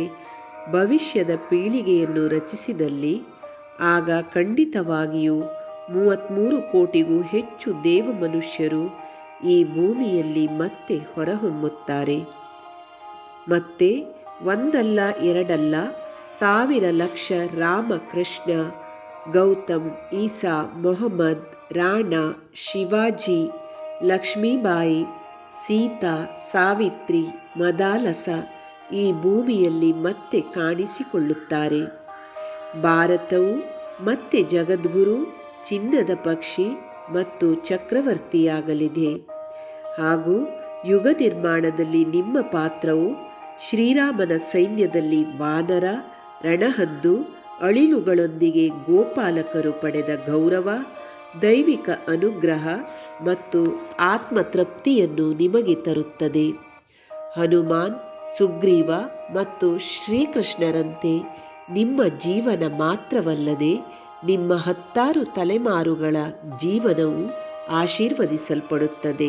ಭವಿಷ್ಯದ ಪೀಳಿಗೆಯನ್ನು ರಚಿಸಿದಲ್ಲಿ ಆಗ ಖಂಡಿತವಾಗಿಯೂ 33 ಕೋಟಿಗೂ ಹೆಚ್ಚು ದೇವ ಮನುಷ್ಯರು ಈ ಭೂಮಿಯಲ್ಲಿ ಮತ್ತೆ ಹೊರಹೊಮ್ಮುತ್ತಾರೆ. ಮತ್ತೆ ಒಂದಲ್ಲ ಎರಡಲ್ಲ 1000 ಲಕ್ಷ ರಾಮ, ಕೃಷ್ಣ, ಗೌತಮ್, ಈಸಾ, ಮೊಹಮ್ಮದ್, ರಾಣಾ, ಶಿವಾಜಿ, ಲಕ್ಷ್ಮೀಬಾಯಿ, ಸೀತಾ, ಸಾವಿತ್ರಿ, ಮದಾಲಸ ಈ ಭೂಮಿಯಲ್ಲಿ ಮತ್ತೆ ಕಾಣಿಸಿಕೊಳ್ಳುತ್ತಾರೆ. ಭಾರತವು ಮತ್ತೆ ಜಗದ್ಗುರು, ಚಿನ್ನದ ಪಕ್ಷಿ ಮತ್ತು ಚಕ್ರವರ್ತಿಯಾಗಲಿದೆ. ಹಾಗೂ ಯುಗ ನಿರ್ಮಾಣದಲ್ಲಿ ನಿಮ್ಮ ಪಾತ್ರವು ಶ್ರೀರಾಮನ ಸೈನ್ಯದಲ್ಲಿ ವಾನರ, ರಣಹದ್ದು, ಅಳಿಲುಗಳೊಂದಿಗೆ ಗೋಪಾಲಕರು ಪಡೆದ ಗೌರವ, ದೈವಿಕ ಅನುಗ್ರಹ ಮತ್ತು ಆತ್ಮತೃಪ್ತಿಯನ್ನು ನಿಮಗೆ ತರುತ್ತದೆ. ಹನುಮಾನ್, ಸುಗ್ರೀವ ಮತ್ತು ಶ್ರೀಕೃಷ್ಣರಂತೆ ನಿಮ್ಮ ಜೀವನ ಮಾತ್ರವಲ್ಲದೆ ನಿಮ್ಮ 10 ತಲೆಮಾರುಗಳ ಜೀವನವು ಆಶೀರ್ವದಿಸಲ್ಪಡುತ್ತದೆ.